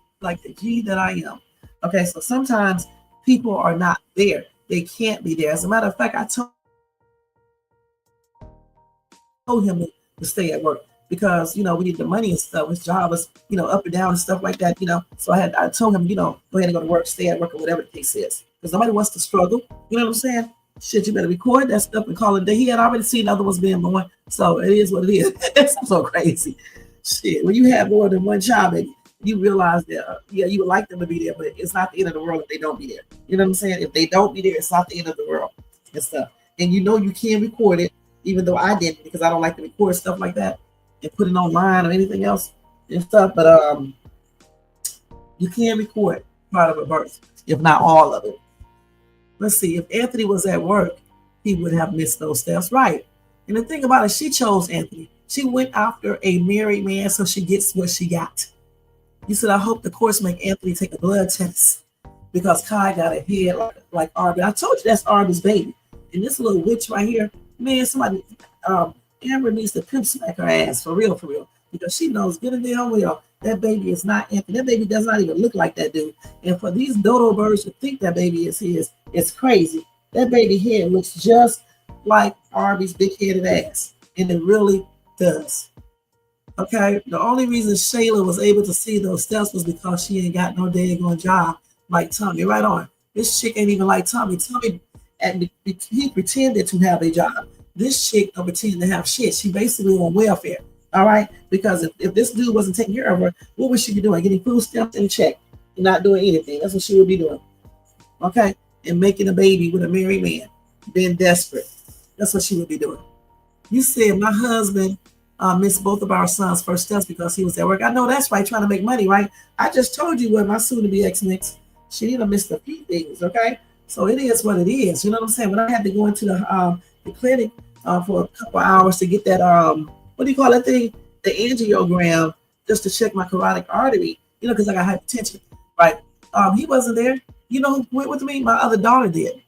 Speaker 3: G that I am. Okay. So sometimes people are not there. They can't be there. As a matter of fact, I told him to stay at work because, you know, we need the money and stuff. His job was, you know, up and down and stuff like that, you know. So I told him, you know, go ahead and go to work, stay at work or whatever the case is. Because nobody wants to struggle. You know what I'm saying? Shit, you better record that stuff and call it a day. He had already seen other ones being born. So it is what it is. It's so crazy. Shit, when you have more than one child, baby, you realize that, yeah, you would like them to be there, but it's not the end of the world if they don't be there. You know what I'm saying? If they don't be there, it's not the end of the world and stuff. And you know you can record it, even though I didn't, because I don't like to record stuff like that and put it online or anything else and stuff. But you can record part of a birth, if not all of it. Let's see, if Anthony was at work, he would have missed those steps, right? And the thing about it, she chose Anthony. She went after a married man, so she gets what she got. You said, I hope the courts make Anthony take a blood test because Kai got a head like Arby. I told you that's Arby's baby. And this little witch right here, man, somebody, Amber needs to pimp smack her ass for real, because she knows good and damn well that baby is not Anthony. That baby does not even look like that dude. And for these dodo birds to think that baby is his, it's crazy. That baby head looks just like Arby's big-headed ass, and it really does. Okay, the only reason Shayla was able to see those steps was because she ain't got no daggone job like Tommy. Right on. This chick ain't even like Tommy. Tommy, he pretended to have a job. This chick don't pretend to have shit. She basically on welfare. All right, because if this dude wasn't taking care of her, what would she be doing? Getting food stamps and a check and not doing anything. That's what she would be doing. Okay, and making a baby with a married man, being desperate. That's what she would be doing. You said my husband missed both of our sons' first steps because he was at work. I know that's right, trying to make money, right? I just told you what my soon-to-be ex mixed. She didn't miss a few things, okay? So it is what it is. You know what I'm saying? When I had to go into the clinic for a couple hours to get that what do you call that thing? The angiogram, just to check my carotid artery, you know, because I got hypertension, right? He wasn't there. You know who went with me? My other daughter did.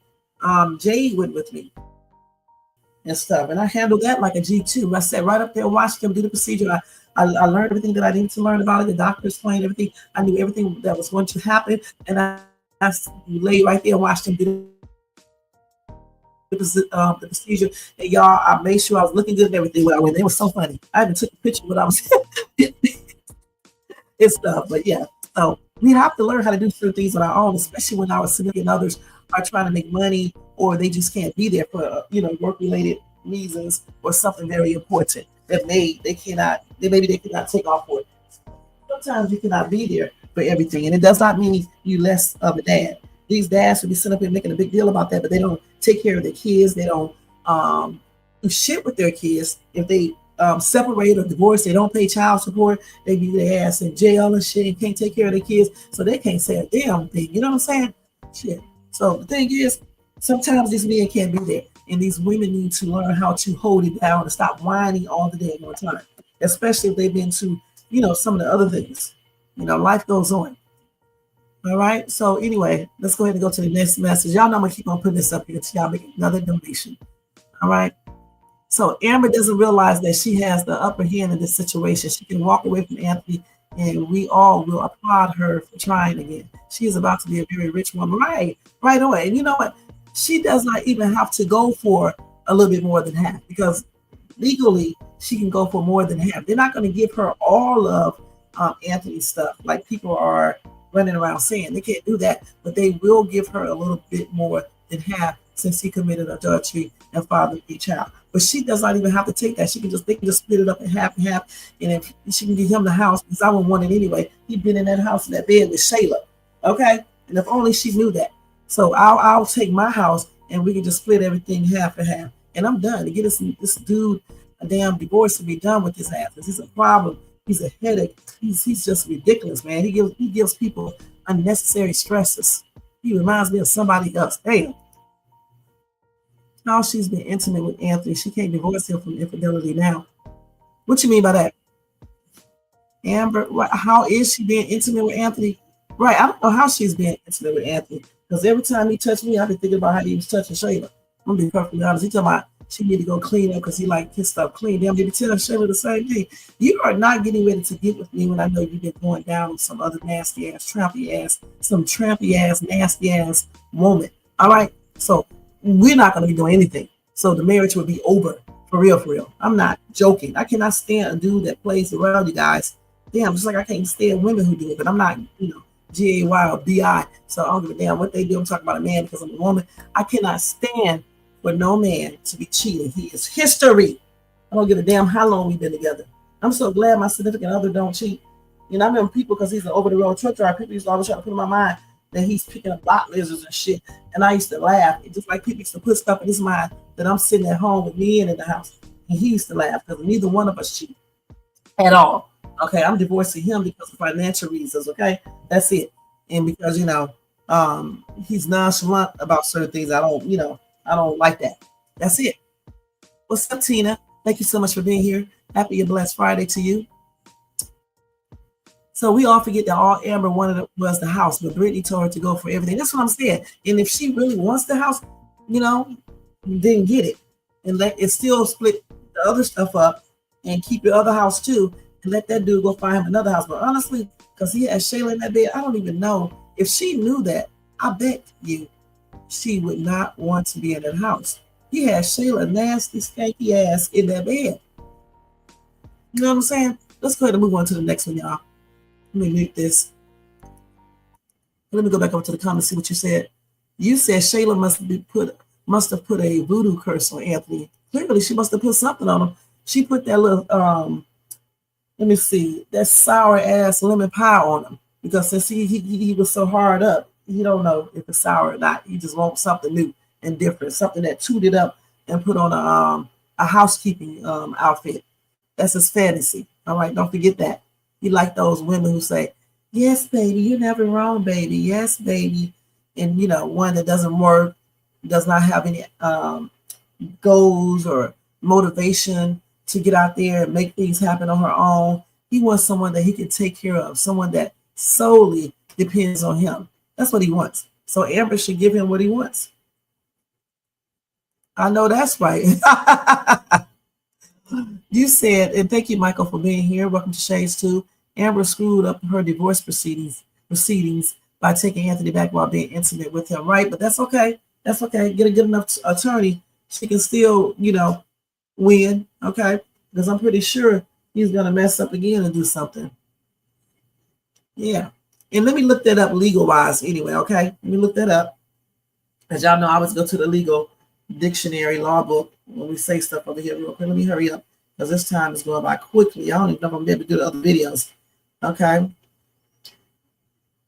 Speaker 3: Jade went with me and stuff. And I handled that like a G2. I sat right up there, watched them do the procedure. I learned everything that I needed to learn about it. The doctor explained everything. I knew everything that was going to happen. And I lay right there and watched them do the procedure. And y'all, I made sure I was looking good and everything when I went. They were so funny. I even took a picture when I was and stuff. But yeah, so we have to learn how to do certain things on our own, especially when our significant others are trying to make money or they just can't be there for, you know, work-related reasons or something very important that they cannot take off for it. Sometimes you cannot be there for everything, and it does not mean you less of a dad. These dads will be sitting up here making a big deal about that, but they don't take care of their kids. They don't do shit with their kids. If they separate or divorce, they don't pay child support. They be their ass in jail and shit and can't take care of their kids, so they can't say a damn thing. You know what I'm saying? Shit. So the thing is, sometimes these men can't be there, and these women need to learn how to hold it down and stop whining all the day at one time, especially if they've been to, some of the other things. Life goes on. All right. So anyway, let's go ahead and go to the next message. Y'all know I'm gonna keep on putting this up here until y'all make another donation. All right. So Amber doesn't realize that she has the upper hand in this situation. She can walk away from Anthony, and we all will applaud her for trying again. She is about to be a very rich woman, right away. And you know what? She does not even have to go for a little bit more than half, because legally she can go for more than half. They're not going to give her all of Anthony's stuff like people are running around saying. They can't do that, but they will give her a little bit more than half since he committed adultery and fathered a child. But she does not even have to take that. They can just split it up in half and half, and if she can give him the house, because I wouldn't want it anyway. He'd been in that house in that bed with Shayla, okay? And if only she knew that. So I'll take my house, and we can just split everything half and half, and I'm done. To get this dude a damn divorce to be done with his ass. He's a problem. He's a headache. He's just ridiculous, man. He gives people unnecessary stresses. He reminds me of somebody else. Damn. Now she's been intimate with Anthony. She can't divorce him from infidelity now. What you mean by that? Amber, how is she being intimate with Anthony? Right, I don't know how she's being intimate with Anthony, because every time he touched me, I've been thinking about how he was touching Shayla. I'm gonna be perfectly honest. He talking about she need to go clean up because he like his stuff clean. Damn, did he tell Shayla the same thing? You are not getting ready to get with me when I know you've been going down with some other nasty ass, trampy ass, nasty ass woman. All right, so we're not going to be doing anything. So the marriage will be over for real. I'm not joking. I cannot stand a dude that plays around, you guys. Damn, just like I can't stand women who do it, but I'm not, G-A-Y or B-I. So I don't give a damn what they do. I'm talking about a man because I'm a woman. I cannot stand for no man to be cheating. He is history. I don't give a damn how long we've been together. I'm so glad my significant other don't cheat. I remember people, because he's an over-the-road truck driver, people used to always try to put in my mind that he's picking up lot lizards and shit. And I used to laugh. It's just like people used to put stuff in his mind that I'm sitting at home with men in the house. And he used to laugh because neither one of us cheat at all. Okay, I'm divorcing him because of financial reasons, okay? That's it. And because, he's nonchalant about certain things. I don't like that. That's it. What's up, Tina? Thank you so much for being here. Happy and blessed Friday to you. So we all forget that all Amber wanted was the house, but Brittany told her to go for everything. That's what I'm saying. And if she really wants the house, then get it. And let it still split the other stuff up and keep your other house too. And let that dude go find him another house. But honestly, because he has Shayla in that bed, I don't even know. If she knew that, I bet you she would not want to be in that house. He has Shayla nasty, skanky ass in that bed. You know what I'm saying? Let's go ahead and move on to the next one, y'all. Let me mute this. Let me go back over to the comments, see what you said. You said Shayla must have put a voodoo curse on Anthony. Clearly, she must have put something on him. She put that little let me see, that sour ass lemon pie on him, because since he was so hard up, he don't know if it's sour or not. He just wants something new and different, something that tooted up and put on a housekeeping outfit. That's his fantasy. All right, don't forget that. He like those women who say, "Yes, baby, you're never wrong, baby. Yes, baby," and one that doesn't work, does not have any goals or motivation to get out there and make things happen on her own. He wants someone that he can take care of, someone that solely depends on him. That's what he wants. So Amber should give him what he wants. I know that's right. You said, and thank you, Michael, for being here. Welcome to Shades 2. Amber screwed up her divorce proceedings by taking Anthony back while being intimate with him, right? But that's okay. That's okay. Get a good enough attorney. She can still, win, okay? Because I'm pretty sure he's going to mess up again and do something. Yeah. And let me look that up legal-wise anyway, okay? Let me look that up. As y'all know, I always go to the legal dictionary law book when we say stuff over here real quick. Let me hurry up because this time is going by quickly. I don't even know if I'm going to be able to do the other videos. Okay.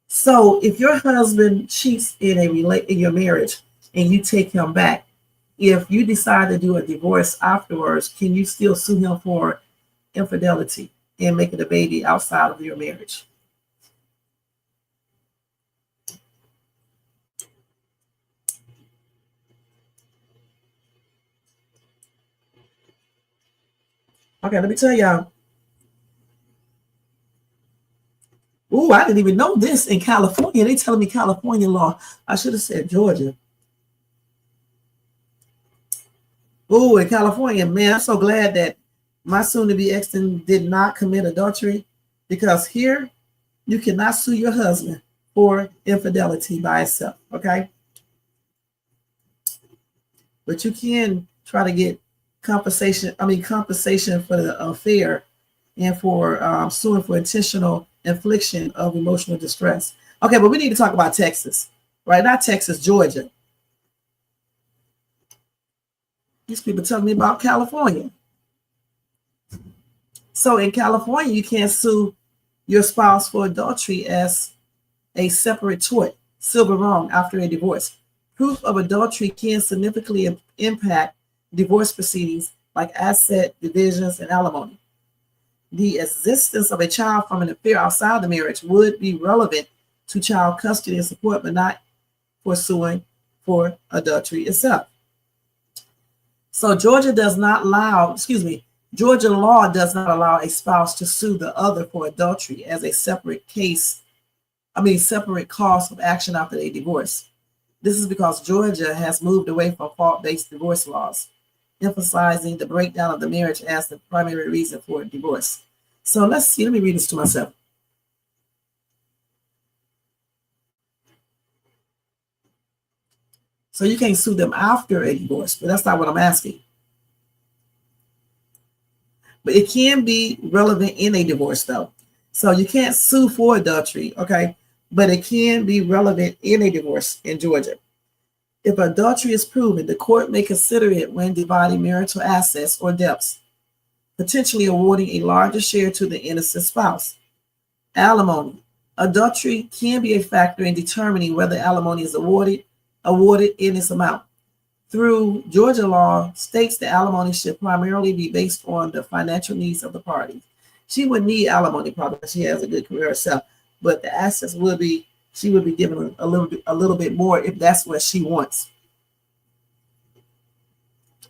Speaker 3: So if your husband cheats in your marriage and you take him back, if you decide to do a divorce afterwards, can you still sue him for infidelity and making a baby outside of your marriage? Okay, let me tell y'all. Ooh, I didn't even know this in California. They telling me California law. I should have said Georgia. Ooh, in California, man, I'm so glad that my soon-to-be ex did not commit adultery, because here you cannot sue your husband for infidelity by itself, okay? But you can try to get compensation for the affair and for suing for intentional infliction of emotional distress. Okay, but we need to talk about Texas, right? Not Texas, Georgia. These people telling me about California. So in California, you can't sue your spouse for adultery as a separate tort, civil wrong after a divorce. Proof of adultery can significantly impact divorce proceedings like asset divisions and alimony. The existence of a child from an affair outside the marriage would be relevant to child custody and support, but not for suing for adultery itself. So Georgia law does not allow a spouse to sue the other for adultery as a separate cause of action after a divorce. This is because Georgia has moved away from fault-based divorce laws, emphasizing the breakdown of the marriage as the primary reason for a divorce. So let's see, let me read this to myself. So you can't sue them after a divorce, but that's not what I'm asking. But it can be relevant in a divorce though. So you can't sue for adultery, okay? But it can be relevant in a divorce in Georgia. If adultery is proven, the court may consider it when dividing marital assets or debts, potentially awarding a larger share to the innocent spouse. Alimony. Adultery can be a factor in determining whether alimony is awarded in its amount. Through Georgia law, states that alimony should primarily be based on the financial needs of the parties. She would need alimony probably because she has a good career herself, but the assets she would be given a little bit more if that's what she wants.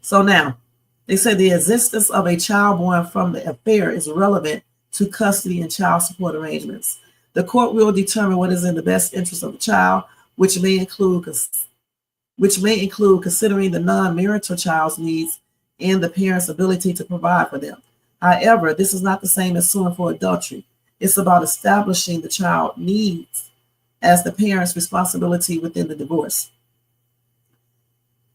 Speaker 3: So now, they say the existence of a child born from the affair is relevant to custody and child support arrangements. The court will determine what is in the best interest of the child, which may include considering the non-marital child's needs and the parent's ability to provide for them. However, this is not the same as suing for adultery. It's about establishing the child needs as the parent's responsibility within the divorce.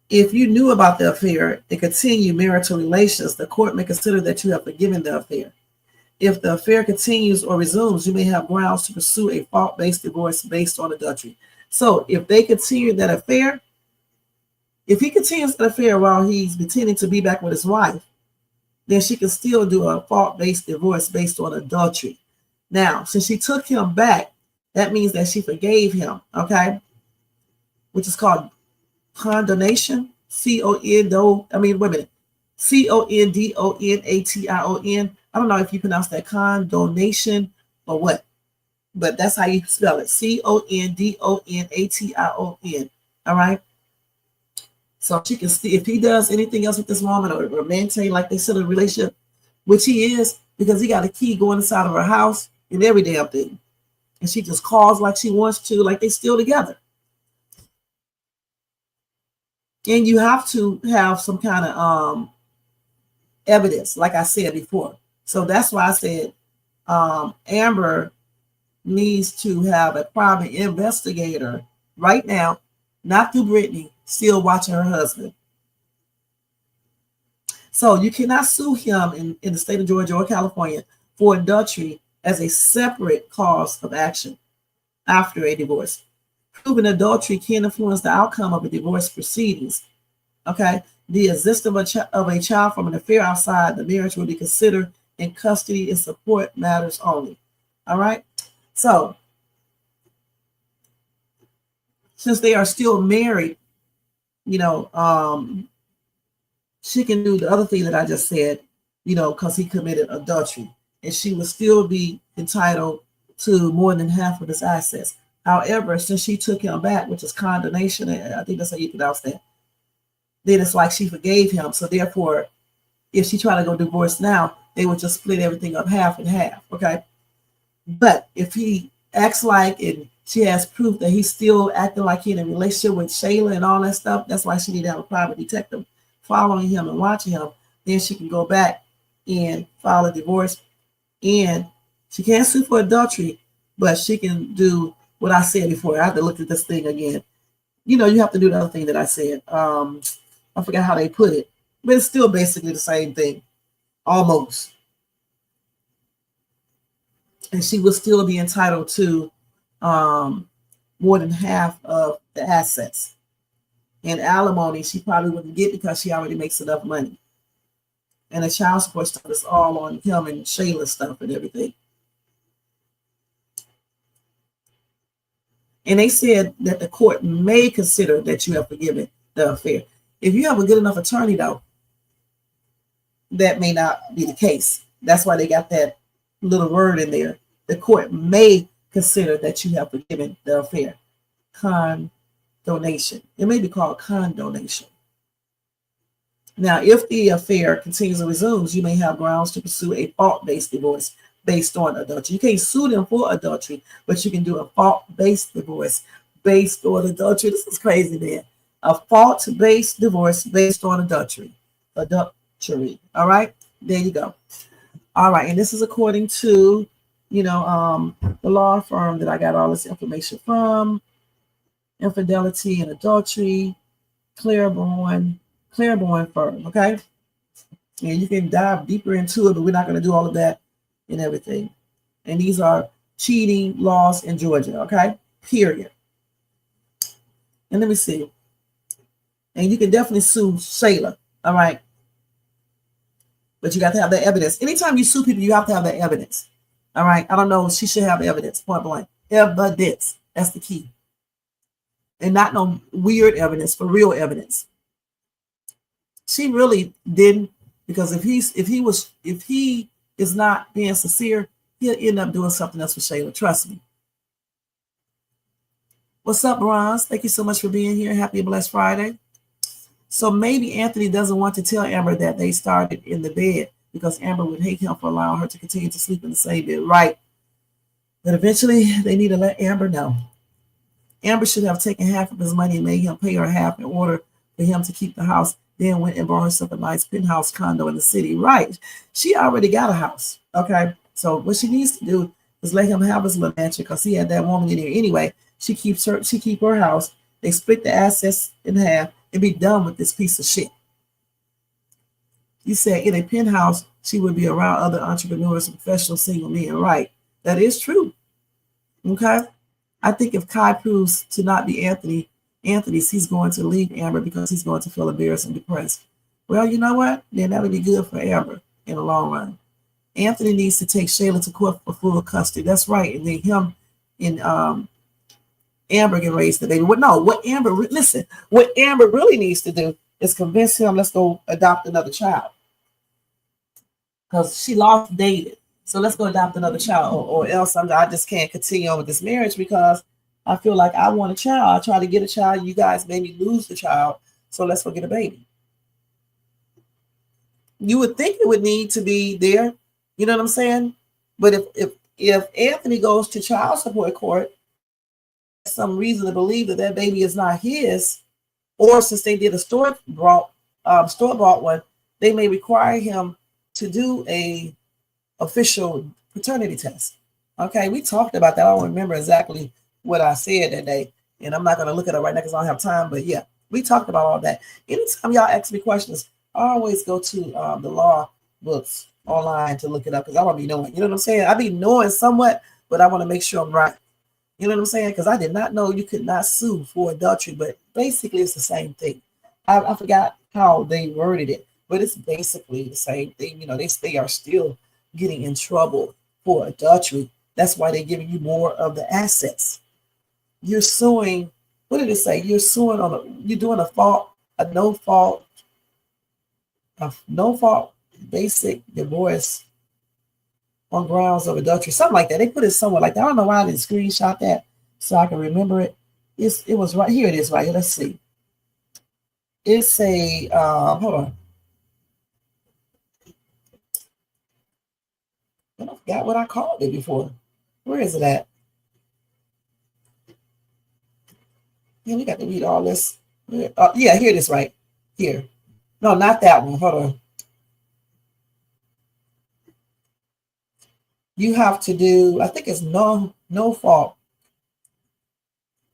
Speaker 3: If you knew about the affair and continue marital relations, the court may consider that you have forgiven the affair. If the affair continues or resumes, you may have grounds to pursue a fault-based divorce based on adultery. So if they continue that affair, if he continues that affair while he's pretending to be back with his wife, then she can still do a fault-based divorce based on adultery. Now, since she took him back, that means that she forgave him, okay? Which is called condonation, C-O-N-D-O-N-A-T-I-O-N. I don't know if you pronounce that condonation or what, but that's how you spell it, C-O-N-D-O-N-A-T-I-O-N, all right? So she can see if he does anything else with this woman or maintain like they said a relationship, which he is, because he got a key going inside of her house and every damn thing. And she just calls like she wants to, like they still together. And you have to have some kind of evidence, like I said before. So that's why I said Amber needs to have a private investigator right now, not through Brittany, still watching her husband. So you cannot sue him in the state of Georgia or California for adultery as a separate cause of action after a divorce. Proven adultery can influence the outcome of a divorce proceedings. Okay, the existence of a child from an affair outside the marriage will be considered in custody and support matters only. All right. So since they are still married, she can do the other thing that I just said, because he committed adultery, and she would still be entitled to more than half of his assets. However, since she took him back, which is condonation, and I think that's how you pronounce that, then it's like she forgave him. So therefore, if she tried to go divorce now, they would just split everything up half and half. Okay. But if he acts like, and she has proof that he's still acting like he in a relationship with Shayla and all that stuff, that's why she need to have a private detective following him and watching him. Then she can go back and file a divorce, and she can't sue for adultery, but she can do what I said before. I have to look at this thing again. You have to do the other thing that I said. I forgot how they put it, but it's still basically the same thing, almost. And she will still be entitled to more than half of the assets. And alimony, she probably wouldn't get because she already makes enough money. And the child support stuff is all on him and Shayla's stuff and everything. And they said that the court may consider that you have forgiven the affair. If you have a good enough attorney, though, that may not be the case. That's why they got that little word in there. The court may consider that you have forgiven the affair. Condonation. It may be called condonation. Now, if the affair continues and resumes, you may have grounds to pursue a fault-based divorce based on adultery. You can't sue them for adultery, but you can do a fault-based divorce based on adultery. This is crazy, man. A fault-based divorce based on adultery. Adultery. All right? There you go. All right. And this is according to, the law firm that I got all this information from. Infidelity and adultery. Claiborne firm. Okay? And you can dive deeper into it, but we're not going to do all of that and everything. And these are cheating laws in Georgia. Okay? Period. And let me see. And you can definitely sue Shayla. All right? But you got to have the evidence. Anytime you sue people, you have to have the evidence. All right? I don't know. She should have evidence. Point blank. Evidence. That's the key. And not no weird evidence, for real evidence. She really didn't, because if he is not being sincere, he'll end up doing something else with Shayla. Trust me. What's up, Bronze? Thank you so much for being here. Happy and blessed Friday. So maybe Anthony doesn't want to tell Amber that they started in the bed because Amber would hate him for allowing her to continue to sleep in the same bed. Right. But eventually they need to let Amber know. Amber should have taken half of his money and made him pay her half in order for him to keep the house. Then went and bought herself a nice penthouse condo in the city. Right. She already got a house. Okay. So what she needs to do is let him have his little mansion because he had that woman in here anyway. She keep her house. They split the assets in half and be done with this piece of shit. You said in a penthouse, she would be around other entrepreneurs and professional single men. Right. That is true. Okay. I think if Kai proves to not be Anthony's, he's going to leave Amber because he's going to feel embarrassed and depressed. Well, you know what? Then that would be good for Amber in the long run. Anthony needs to take Shayla to court for full custody. That's right. And then him and Amber can raise the baby. What Amber really needs to do is convince him, let's go adopt another child. Because she lost David. So let's go adopt another child, or else I just can't continue on with this marriage because I feel like I want a child. I try to get a child. You guys made me lose the child. So let's go get a baby. You would think it would need to be there. You know what I'm saying? But if Anthony goes to child support court, some reason to believe that baby is not his, or since they did a store-bought one, they may require him to do a official paternity test. Okay, we talked about that. I don't remember exactly what I said that day, and I'm not going to look at it right now because I don't have time, but yeah, we talked about all that. Anytime y'all ask me questions, I always go to the law books online to look it up because I want to be knowing. You know what I'm saying? I be knowing somewhat, but I want to make sure I'm right. You know what I'm saying? Because I did not know you could not sue for adultery, but basically it's the same thing. I forgot how they worded it, but it's basically the same thing. They are still getting in trouble for adultery. That's why they're giving you more of the assets. You're suing. What did it say? You're suing you're doing a no fault basic divorce on grounds of adultery, something like that. They put it somewhere like that. I don't know why I didn't screenshot that so I can remember it. It was right here. It is right here. Let's see. It's a hold on. I forgot what I called it before. Where is it at? Yeah, we got to read all this. Yeah, here it is right here. No, not that one. Hold on. You have to do, I think it's no fault.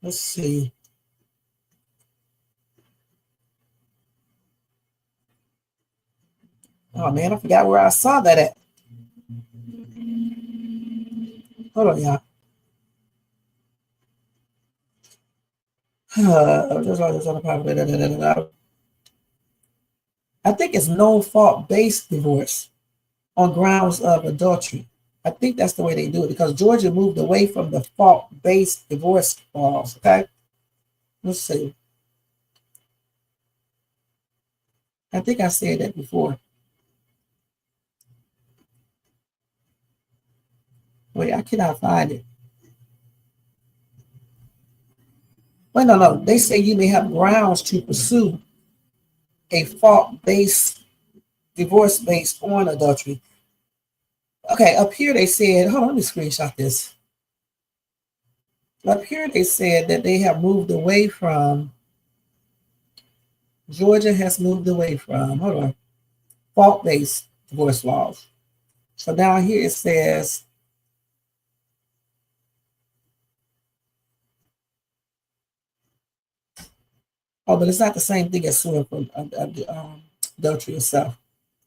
Speaker 3: Let's see. Oh man, I forgot where I saw that at. Hold on, y'all. I think it's no fault based divorce on grounds of adultery. I think that's the way they do it because Georgia moved away from the fault based divorce laws. Okay, let's see. I think I said that before. Wait, I cannot find it. Wait, no. They say you may have grounds to pursue a fault-based divorce based on adultery. Okay, up here they said, hold on, let me screenshot this. Up here they said that they have moved away from, Georgia has moved away from, hold on, fault-based divorce laws. So down here it says, oh, but it's not the same thing as suing for adultery itself.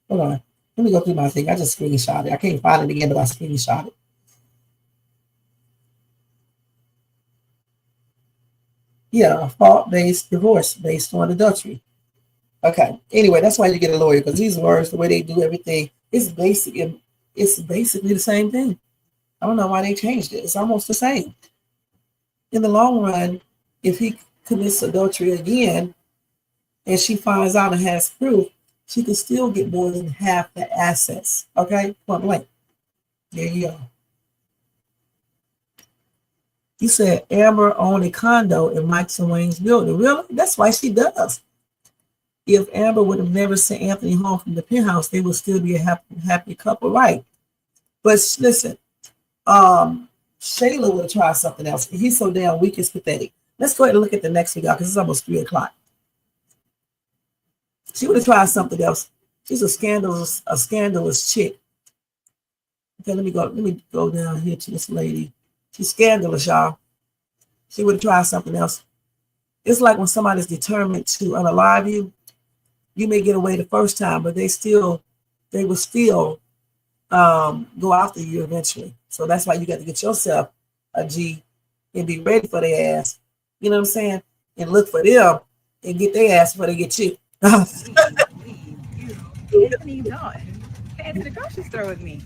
Speaker 3: Hold on. Let me go through my thing. I just screenshot it. I can't find it again, but I screenshot it. Yeah, a fault-based divorce based on adultery. Okay. Anyway, that's why you get a lawyer, because these lawyers, the way they do everything, it's basically the same thing. I don't know why they changed it. It's almost the same. In the long run, if he commits adultery again, and she finds out and has proof, she can still get more than half the assets. Okay? Point blank. There you go. You said Amber owned a condo in Mike and Wayne's building. Really? That's why she does. If Amber would have never sent Anthony home from the penthouse, they would still be a happy couple, right? But listen, Shayla would have tried something else. He's so damn weak, it's pathetic. Let's go ahead and look at the next one, y'all, because it's almost 3 o'clock. She would have tried something else. She's a scandalous chick. Okay, let me go down here to this lady. She's scandalous, y'all. She would have tried something else. It's like when somebody's determined to unalive you, you may get away the first time, but they will still go after you eventually. So that's why you got to get yourself a G and be ready for their ass. You know what I'm saying? And look for them and get their ass before they get you.
Speaker 8: Anthony, you doing? Came to the grocery store with me.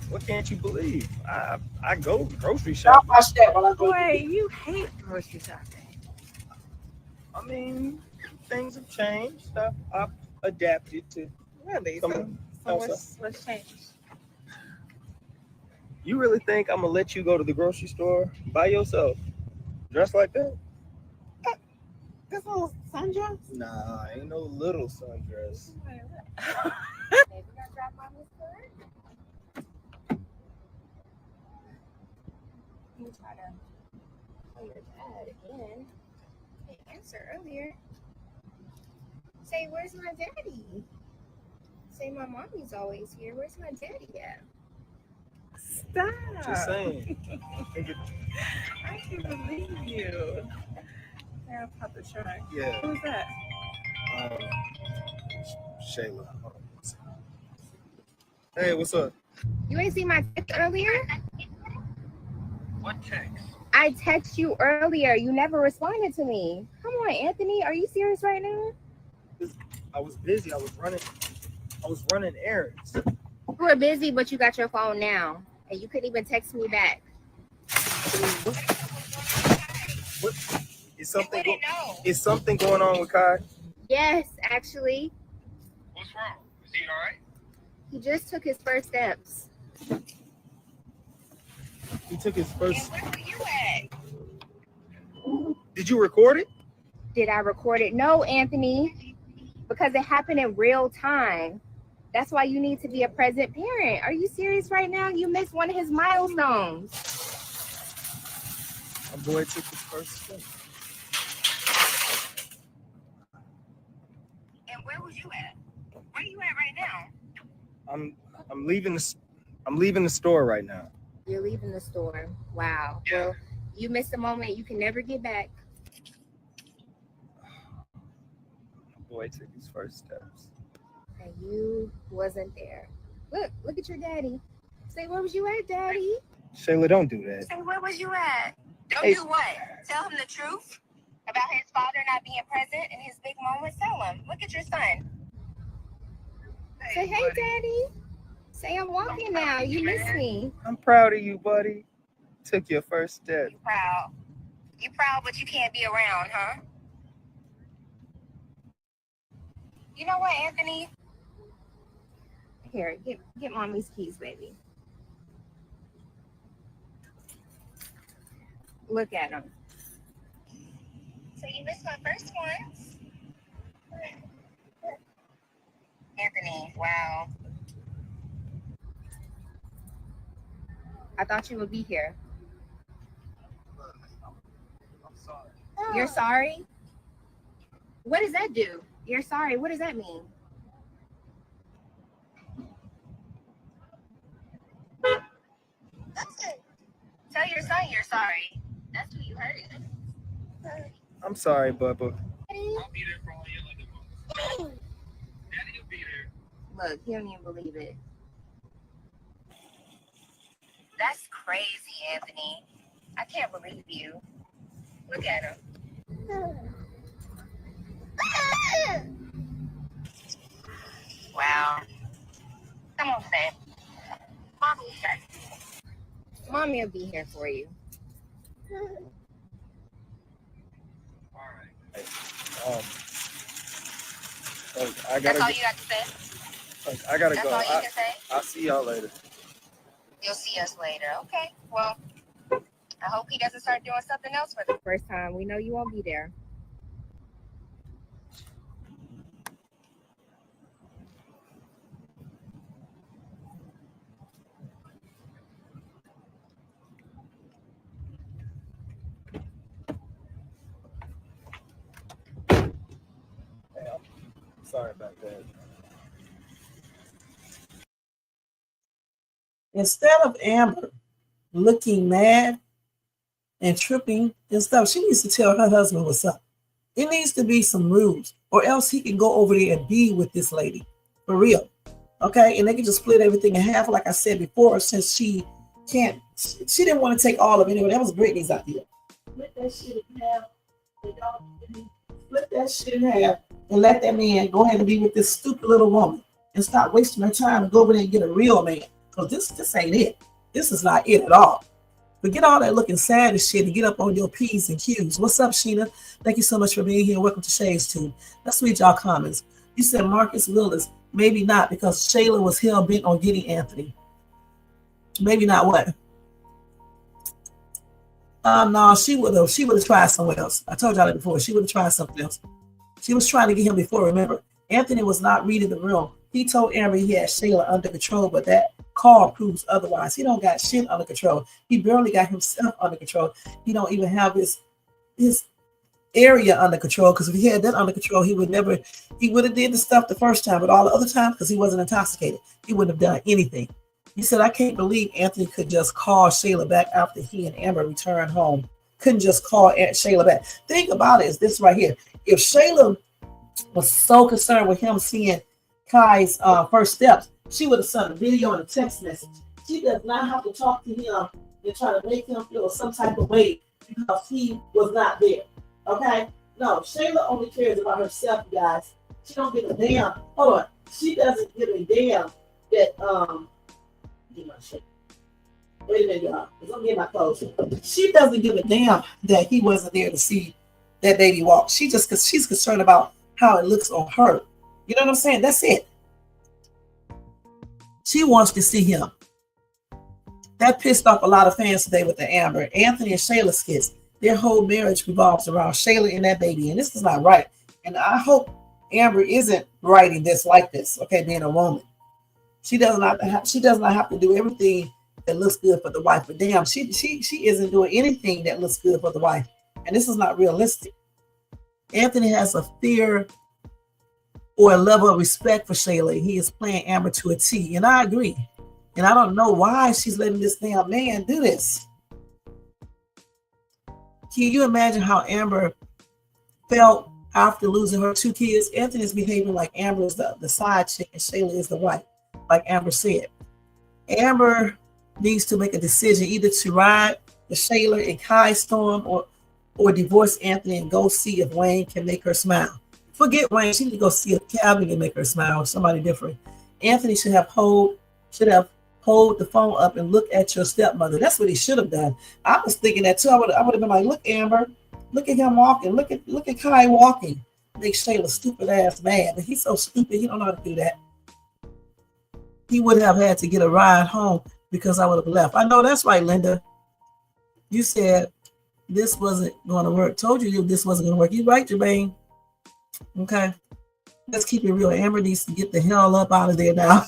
Speaker 4: What can't you believe? I go grocery shopping.
Speaker 3: I'll watch that while I go.
Speaker 8: Boy, you hate grocery shopping.
Speaker 4: I mean, things have changed. I've adapted to.
Speaker 8: Really? So what's changed?
Speaker 4: You really think I'm gonna let you go to the grocery store by yourself, dressed like that?
Speaker 8: This little sundress?
Speaker 4: Nah, ain't no little sundress.
Speaker 5: You try to call your dad again. They answer earlier. Say, where's my daddy? Say, my mommy's always here. Where's my daddy at?
Speaker 8: Stop.
Speaker 4: Just saying.
Speaker 8: I can't believe you. Yeah, I'll pop the trunk.
Speaker 4: Yeah.
Speaker 8: Who's that?
Speaker 4: Shayla. Hey, what's up?
Speaker 5: You ain't seen my text earlier?
Speaker 4: What text?
Speaker 5: I text you earlier. You never responded to me. Come on, Anthony. Are you serious right now?
Speaker 4: I was busy. I was running errands.
Speaker 9: You were busy, but you got your phone now, and you couldn't even text me back.
Speaker 4: What is something? Is something going on with Kai?
Speaker 9: Yes, actually.
Speaker 6: What's wrong? Is he all right?
Speaker 9: He just took his first steps.
Speaker 4: He took his first.
Speaker 9: And where were you at?
Speaker 4: Did you record it?
Speaker 9: Did I record it? No, Anthony, because it happened in real time. That's why you need to be a present parent. Are you serious right now? You missed one of his milestones.
Speaker 4: My boy took his first step.
Speaker 9: And where was you at? Where are you at right now?
Speaker 4: I'm leaving the store right now.
Speaker 9: You're leaving the store. Wow.
Speaker 6: Yeah.
Speaker 9: Well, you missed a moment you can never get back.
Speaker 4: My boy took his first steps.
Speaker 9: And you wasn't there. Look at your daddy. Say, where was you at, Daddy?
Speaker 4: Shayla, don't do that.
Speaker 9: Say, where was you at? Don't
Speaker 4: Hey.
Speaker 9: do what? Tell him the truth about his father not being present in his big moments. Tell him. Look at your son. Say, hey, Daddy. Say, I'm walking now. You miss me.
Speaker 4: I'm proud of you, buddy. Took your first step.
Speaker 9: You proud. You proud, but you can't be around, huh? You know what, Anthony? Here, get mommy's keys, baby. Look at them. So you missed my first ones? Anthony, wow. I thought you would be here.
Speaker 4: I'm sorry.
Speaker 9: You're sorry? What does that do? You're sorry. What does that mean? Tell your son you're sorry. That's who you hurt.
Speaker 4: I'm sorry, Bubba.
Speaker 6: I'll be there for all your other moments. Daddy will be there.
Speaker 9: Look, he don't even believe it. That's crazy, Anthony. I can't believe you. Look at him. Wow. Come on, Sam. Mommy's got you. Mommy will be here for you.
Speaker 6: All right.
Speaker 4: I gotta.
Speaker 9: That's all you got to say?
Speaker 4: I gotta
Speaker 9: That's
Speaker 4: go.
Speaker 9: all you can say?
Speaker 4: I'll see y'all later.
Speaker 9: You'll see us later. Okay. Well, I hope he doesn't start doing something else for the first time. We know you won't be there.
Speaker 4: Sorry about that.
Speaker 3: Instead of Amber looking mad and tripping and stuff, she needs to tell her husband what's up. It needs to be some rules, or else he can go over there and be with this lady for real. Okay, and they can just split everything in half, like I said before, since she didn't want to take all of it anyway. That was Brittany's idea. Split that shit in half. Split that shit in half and let that man go ahead and be with this stupid little woman and stop wasting her time and go over there and get a real man. Because this ain't it. This is not it at all. But get all that looking sad and shit and get up on your P's and Q's. What's up, Sheena? Thank you so much for being here. Welcome to Shay's Tube. Let's read y'all comments. You said Marcus Willis. Maybe not, because Shayla was hell bent on getting Anthony. Maybe not what? No, she would have tried somewhere else. I told y'all that before. She would have tried something else. She was trying to get him before, remember. Anthony was not reading the room. He told Amber he had Shayla under control, but that call proves otherwise. He don't got shit under control. He barely got himself under control. He don't even have his area under control, because if he had that under control, he would have did the stuff the first time, but all the other times, because he wasn't intoxicated, he wouldn't have done anything. He said, I can't believe Anthony could just call Shayla back after he and Amber returned home. Couldn't just call Shayla back. Think about it, is this right here. If Shayla was so concerned with him seeing Kai's first steps, she would have sent a video and a text message. She does not have to talk to him and try to make him feel some type of way because he was not there. Okay? No, Shayla only cares about herself, guys. She don't give a damn. Hold on. She doesn't give a damn that get my shit. Wait a minute, y'all. I'm getting my clothes. She doesn't give a damn that he wasn't there to see that baby walk. Cause she's concerned about how it looks on her. You know what I'm saying? That's it. She wants to see him. That pissed off a lot of fans today with the Amber, Anthony and Shayla skits. Their whole marriage revolves around Shayla and that baby, and this is not right. And I hope Amber isn't writing this like this. Okay, being a woman, she does not have to do everything that looks good for the wife. But damn, she isn't doing anything that looks good for the wife, and this is not realistic. Anthony has a fear or a level of respect for Shayla. He is playing Amber to a T, and I agree. And I don't know why she's letting this damn man do this. Can you imagine how Amber felt after losing her 2 kids? Anthony's behaving like Amber is the side chick and Shayla is the wife, like Amber said. Amber needs to make a decision either to ride the Shayla and Kai storm or divorce Anthony and go see if Wayne can make her smile. Forget Wayne. She need to go see if Calvin can make her smile, somebody different. Anthony should have hold the phone up and look at your stepmother. That's what he should have done. I was thinking that too. I would have been like, look, Amber, look at him walking. Look at Kai walking. Make Shayla stupid ass mad. But he's so stupid, he don't know how to do that. He would have had to get a ride home because I would have left. I know that's right, Linda. You said this wasn't going to work. Told you this wasn't going to work. You're right, Jermaine. Okay. Let's keep it real. Amber needs to get the hell up out of there now.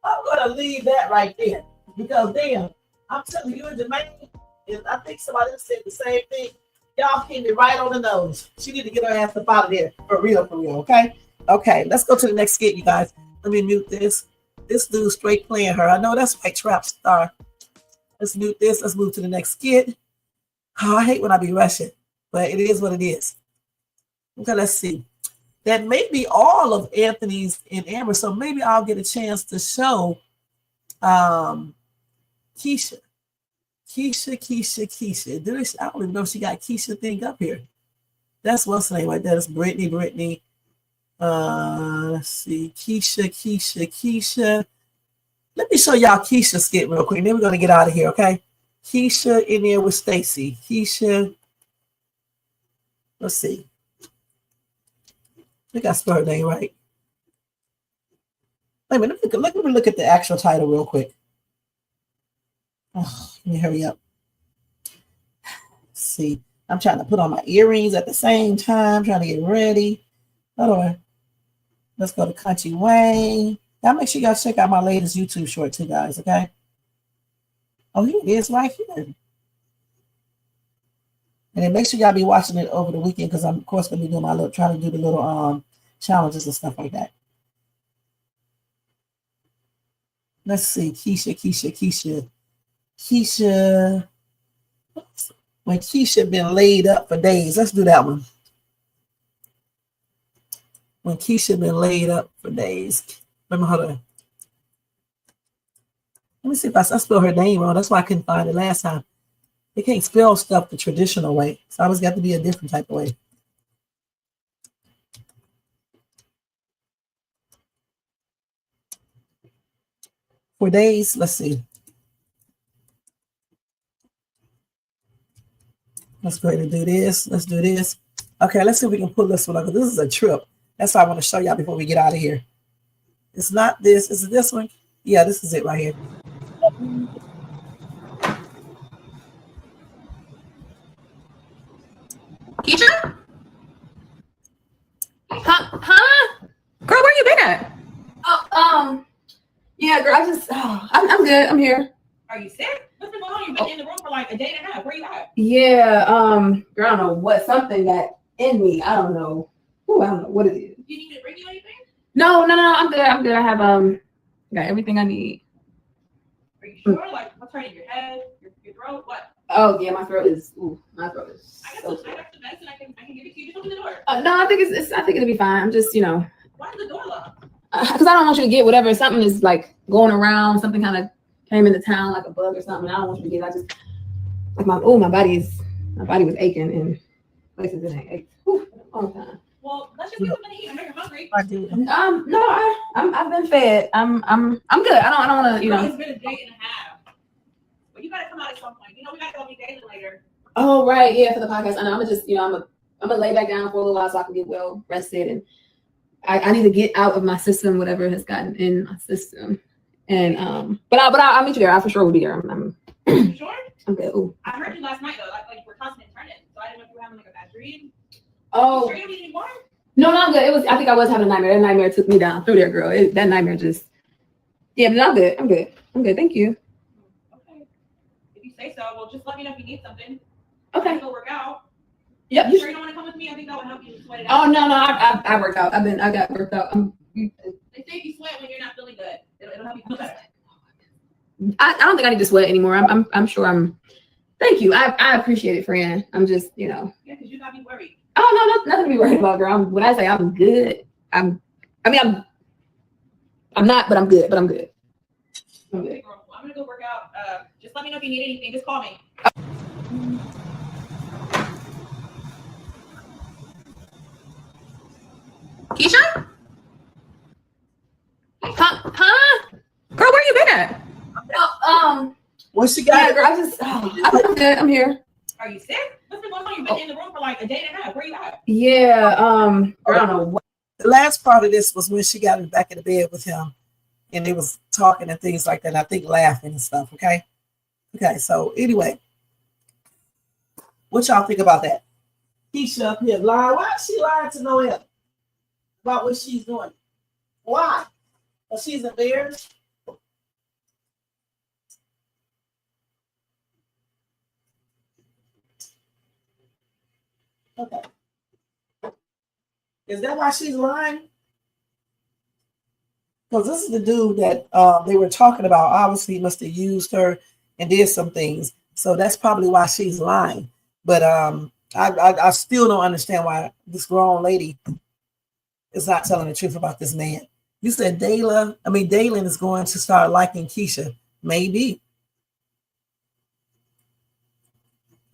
Speaker 3: I'm going to leave that right there because damn, I'm telling you and Jermaine, and I think somebody else said the same thing. Y'all hit me right on the nose. She need to get her ass up out of there for real, okay? Okay, let's go to the next skit, you guys. Let me mute this. This dude's straight playing her. I know that's right, Trap Star. Let's mute this. Let's move to the next skit. Oh, I hate when I be rushing, but it is what it is. Okay, let's see. That may be all of Anthony's and Amber, so maybe I'll get a chance to show Kesha. Kesha. I don't even know if she got Kesha thing up here. That's what's her name right there. That's Brittany. Let's see. Kesha. Let me show y'all Kesha skit real quick. Then we're gonna get out of here, okay? Kesha in there with Stacy. Kesha. Let's see. I think I spelled her name right. Wait a minute. Let me look at the actual title real quick. Oh, let me hurry up. Let's see. I'm trying to put on my earrings at the same time, trying to get ready. Hold on. Let's go to Kountry Wayne. Y'all make sure y'all check out my latest YouTube short too, guys, okay? Oh, here it is right here. And then make sure y'all be watching it over the weekend because I'm, of course, going to be doing trying to do the little challenges and stuff like that. Let's see. Kesha. When Kesha been laid up for days. Let's do that one. When Kesha been laid up for days. Hold on. Let me see if I spell her name wrong. That's why I couldn't find it last time. They can't spell stuff the traditional way. So I always got to be a different type of way. For days, let's see. Let's go ahead and do this. Let's do this. Okay, let's see if we can pull this one up. This is a trip. That's what I want to show y'all before we get out of here. It's not this. Is it this one? Yeah, this is it right here.
Speaker 5: Keisha? Huh? Girl, where you been at? Oh, yeah, girl, I'm good. I'm here.
Speaker 8: Are you sick? What's been going on? You've been in the room for like a day and a half. Where you at?
Speaker 5: Yeah, girl, I don't know what something got in me. I don't know. Ooh, I don't know what it is.
Speaker 8: You need me to bring you anything?
Speaker 5: No, I'm good. I have got everything I need.
Speaker 8: Are you sure? Like, what's hurting your head, your throat? What?
Speaker 5: Oh yeah, my throat is.
Speaker 8: I got some medicine. I can give it to you. Just open the door.
Speaker 5: No, I think I think it'll be fine. I'm just,
Speaker 8: Why is the door locked?
Speaker 5: Because I don't want you to get whatever. Something is like going around. Something kind of came into town like a bug or something. I don't want you to get. I just like my body was aching and Wait, since it ain't 8. Whew, long time.
Speaker 8: Well, let's just get something to eat. I know you're hungry.
Speaker 3: I do.
Speaker 5: No, I've been fed. I'm good. I don't want to,
Speaker 8: Girl, it's been a day and a half. But you gotta come out at some point. You know, we gotta go meet David later.
Speaker 5: Oh right, yeah, for the podcast. I know. I'm gonna just, I'm gonna lay back down for a little while so I can get well rested, and I need to get out of my system whatever has gotten in my system. And but I'll meet you there. I for sure will be there.
Speaker 8: You sure?
Speaker 5: I'm good. Ooh.
Speaker 8: I heard you last night though, like you were tossing and turning. So I didn't know if you were having like a bad dream.
Speaker 5: Oh.
Speaker 8: You sure you don't need any more?
Speaker 5: No, I'm good. I think I was having a nightmare. That nightmare took me down through there, girl. That nightmare just. Yeah, but I'm good. Thank you.
Speaker 8: Okay. If you say so, well, just let me know if you need something.
Speaker 5: Okay.
Speaker 8: Go work out.
Speaker 5: Yep.
Speaker 8: You sure you don't want to come with me? I think that would help you sweat it out.
Speaker 5: Oh no, I worked out. I got worked out.
Speaker 8: They say if you sweat when you're not feeling good, it'll help you feel better.
Speaker 5: I don't think I need to sweat anymore. I'm sure I'm. Thank you. I appreciate it, friend. I'm just,
Speaker 8: Yeah, because you got me worried.
Speaker 5: Oh no, nothing to be worried about, girl. When I say I'm good, I'm not, but I'm good. I'm good.
Speaker 8: Okay, girl. Well, I'm gonna go work out. Just let me know if you need anything. Just call me.
Speaker 5: Kesha? Huh? Girl, where you been at?
Speaker 3: What she got?
Speaker 5: Yeah, girl, I'm good. I'm here.
Speaker 8: Are you sick? What's been going on? You've been in the room for like a day and a half. Where you at?
Speaker 5: Yeah, I don't know what.
Speaker 3: The last part of this was when she got in back in the bed with him, and they was talking and things like that. And I think laughing and stuff. Okay. So anyway, what y'all think about that? Kesha up here lying. Why is she lying to Noel about what she's doing? Why? Well, she's embarrassed. Okay. Is that why she's lying? Because this is the dude that they were talking about. Obviously, he must have used her and did some things. So that's probably why she's lying. But I still don't understand why this grown lady is not telling the truth about this man. You said Dalen is going to start liking Kesha. Maybe.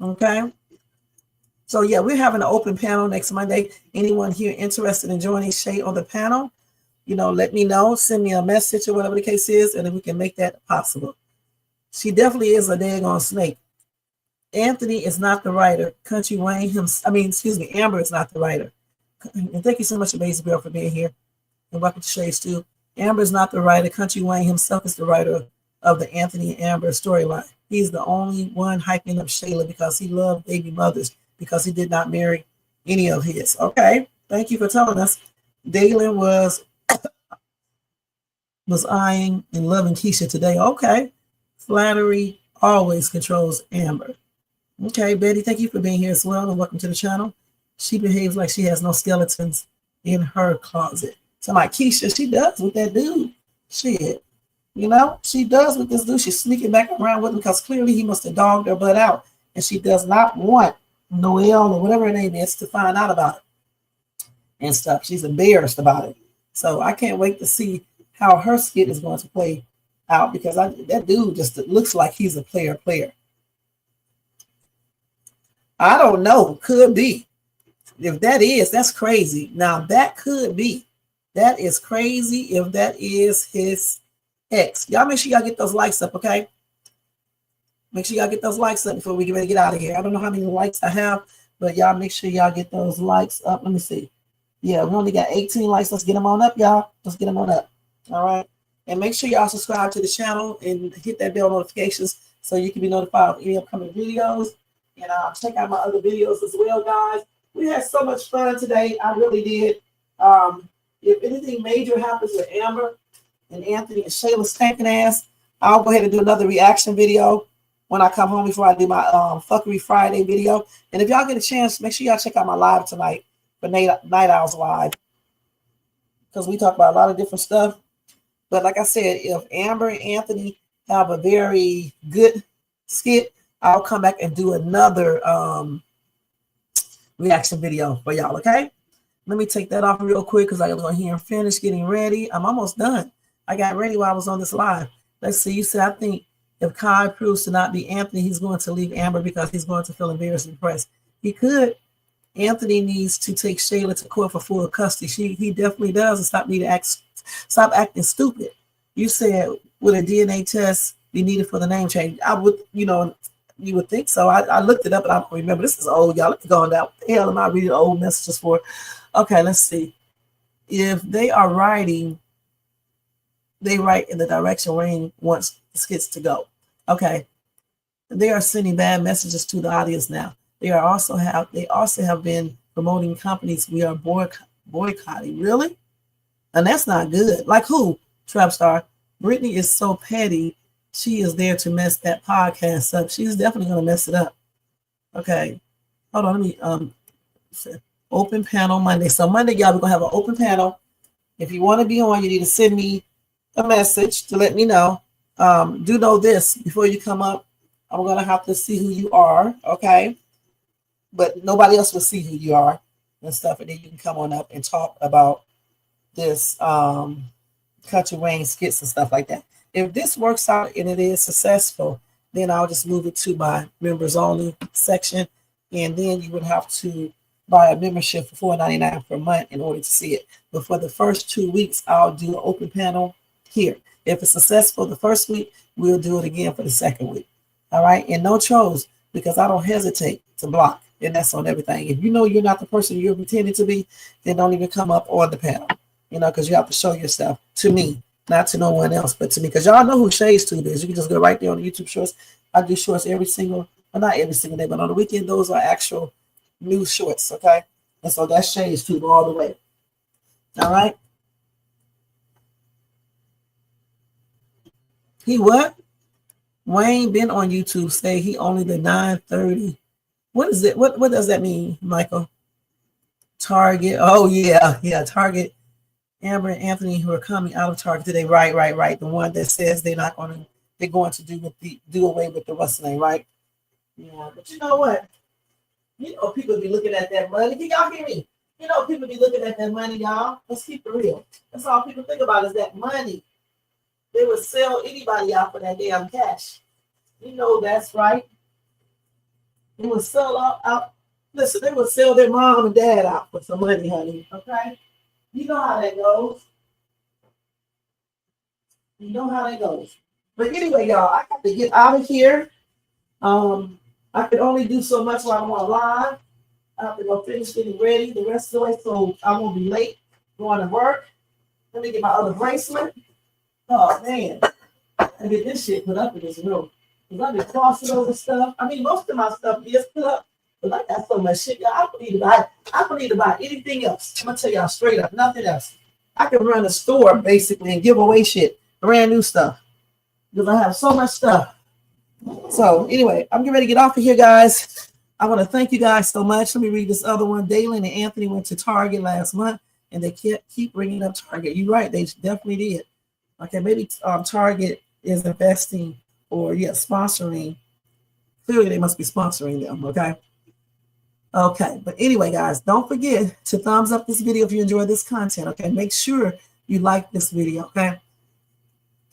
Speaker 3: Okay. So yeah, we're having an open panel next Monday. Anyone here interested in joining Shay on the panel, let me know. Send me a message or whatever the case is, and then we can make that possible. She definitely is a daggone snake. Anthony is not the writer. Kountry Wayne Amber is not the writer. And thank you so much, Amazing Girl, for being here. And welcome to Shay's too. Amber is not the writer. Kountry Wayne himself is the writer of the Anthony and Amber storyline. He's the only one hyping up Shayla because he loved baby mothers, because he did not marry any of his. Okay, thank you for telling us. Dalen was eyeing and loving Kesha today. Okay, flattery always controls Amber. Okay, Betty, thank you for being here as well, and welcome to the channel. She behaves like she has no skeletons in her closet. So my Kesha, she does with that dude. Shit, she does with this dude. She's sneaking back around with him because clearly he must have dogged her butt out, and she does not want Noel or whatever her name is to find out about it and stuff. She's embarrassed about it. So I can't wait to see how her skit is going to play out, because that dude just looks like he's a player. I don't know. Could be. If that is, that's crazy. Now that could be. That is crazy if that is his ex. Y'all make sure y'all get those likes up, okay? Make sure y'all get those likes up before we get ready to get out of here. I don't know how many likes I have, but y'all make sure y'all get those likes up. Let me see. Yeah, we only got 18 likes. Let's get them on up, y'all. Let's get them on up. All right. And make sure y'all subscribe to the channel and hit that bell notifications so you can be notified of any upcoming videos. And check out my other videos as well, guys. We had so much fun today. I really did. If anything major happens with Amber and Anthony and Shayla's stinking ass, I'll go ahead and do another reaction video when I come home before I do my Fuckery Friday video. And if y'all get a chance, make sure y'all check out my live tonight for Night Owls Live, because we talk about a lot of different stuff. But like I said, if Amber and Anthony have a very good skit, I'll come back and do another reaction video for y'all, okay? Let me take that off real quick because I gotta go here and finish getting ready. I'm almost done. I got ready while I was on this live. Let's see. You said, I think if Kai proves to not be Anthony, he's going to leave Amber because he's going to feel embarrassed and depressed. He could. Anthony needs to take Shayla to court for full custody. He definitely does, and stop acting stupid. You said would a DNA test be needed for the name change? I would, you would think so. I looked it up, and I don't remember. This is old, y'all. Let me go on down. What the hell am I reading old messages for? Okay, let's see. If they are writing, they write in the direction Wayne wants the skits to go. Okay. They are sending bad messages to the audience now. They also have been promoting companies we are boycotting. Really? And that's not good. Like who? Trapstar. Brittany is so petty. She is there to mess that podcast up. She's definitely gonna mess it up. Okay. Hold on, let me open panel Monday. So Monday, y'all, we're gonna have an open panel. If you want to be on, you need to send me a message to let me know. Do know this before you come up. I'm gonna have to see who you are, okay? But nobody else will see who you are and stuff, and then you can come on up and talk about this Kountry Wayne Skits and stuff like that. If this works out and it is successful, then I'll just move it to my members only section, and then you would have to buy a membership for $4.99 per month in order to see it. But for the first 2 weeks, I'll do an open panel here. If it's successful the first week, we'll do it again for the second week. All right, and no trolls, because I don't hesitate to block, and that's on everything. If you know you're not the person you're pretending to be, then don't even come up on the panel, because you have to show yourself to me, not to no one else, but to me, because y'all know who Shay's Tube is. You can just go right there on the YouTube shorts. I do shorts not every single day, but on the weekend, those are actual new shorts, okay? And so that's Shay's Tube all the way. All right? He what? Wayne been on YouTube, say he only the 9:30. What is it? What does that mean, Michael? Target. Oh, yeah. Target. Amber and Anthony, who are coming out of Target today. Right. The one that says they're going to do away with the what's the name, right? Yeah, but you know what? People be looking at that money. Can y'all hear me? People be looking at that money, y'all. Let's keep it real. That's all people think about is that money. They would sell anybody out for that damn cash. That's right. They would sell out. Listen, they would sell their mom and dad out for some money, honey. Okay? You know how that goes. But anyway, y'all, I got to get out of here. I could only do so much while I'm on live. I have to go finish getting ready the rest of the way, so I won't be late going to work. Let me get my other bracelet. Oh, man. I get this shit put up in this room. Because I've been crossing over stuff. I mean, most of my stuff is put up. But I got so much shit. Y'all, I don't need to buy anything else. I'm going to tell y'all straight up. Nothing else. I can run a store, basically, and give away shit. Brand new stuff. Because I have so much stuff. So, anyway, I'm getting ready to get off of here, guys. I want to thank you guys so much. Let me read this other one. Dalen and Anthony went to Target last month. And they keep bringing up Target. You're right. They definitely did. Okay, maybe Target is investing or sponsoring. Clearly, they must be sponsoring them. Okay, but anyway, guys, don't forget to thumbs up this video if you enjoy this content. Okay, make sure you like this video. Okay,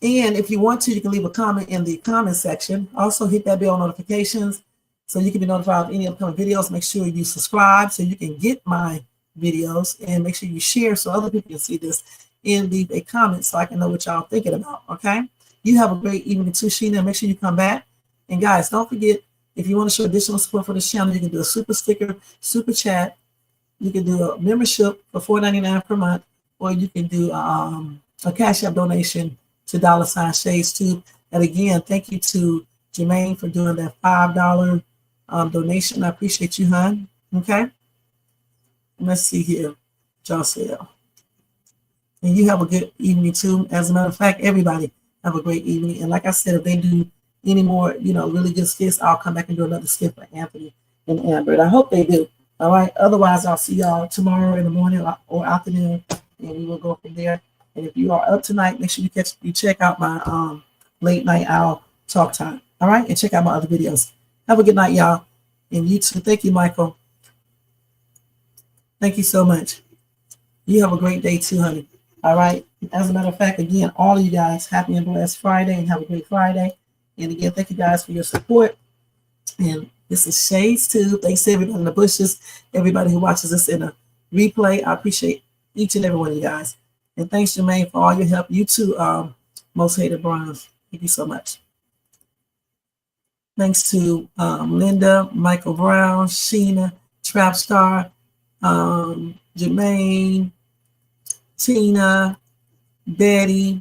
Speaker 3: and if you want to, you can leave a comment in the comment section. Also, hit that bell notifications so you can be notified of any upcoming videos. Make sure you subscribe so you can get my videos, and make sure you share so other people can see this. And leave a comment so I can know what y'all thinking about. Okay, you have a great evening too, Sheena. Make sure you come back. And guys, don't forget, if you want to show additional support for this channel, you can do a super sticker, super chat. You can do a membership for $4.99 per month, or you can do a Cash App donation to $Shades Tube. And again, thank you to Jermaine for doing that $5 donation. I appreciate you, hon. Okay, let's see here, Joselle. And you have a good evening too. As a matter of fact, everybody have a great evening. And like I said, if they do any more, really good skits, I'll come back and do another skit for Anthony and Amber. And I hope they do. All right. Otherwise, I'll see y'all tomorrow in the morning or afternoon, and we will go from there. And if you are up tonight, make sure you check out my late night owl talk time. All right, and check out my other videos. Have a good night, y'all. And you too. Thank you, Michael. Thank you so much. You have a great day too, honey. All right. As a matter of fact, again, all of you guys, happy and blessed Friday, and have a great Friday. And again, thank you guys for your support. And This is Shades Too. Thanks to everybody in the bushes, everybody who watches this in a replay. I appreciate each and every one of you guys. And thanks, Jermaine, for all your help. You too, Most Hated Bronze. Thank you so much. Thanks to Linda, Michael Brown, Sheena, Trapstar, Jermaine, Tina, Betty,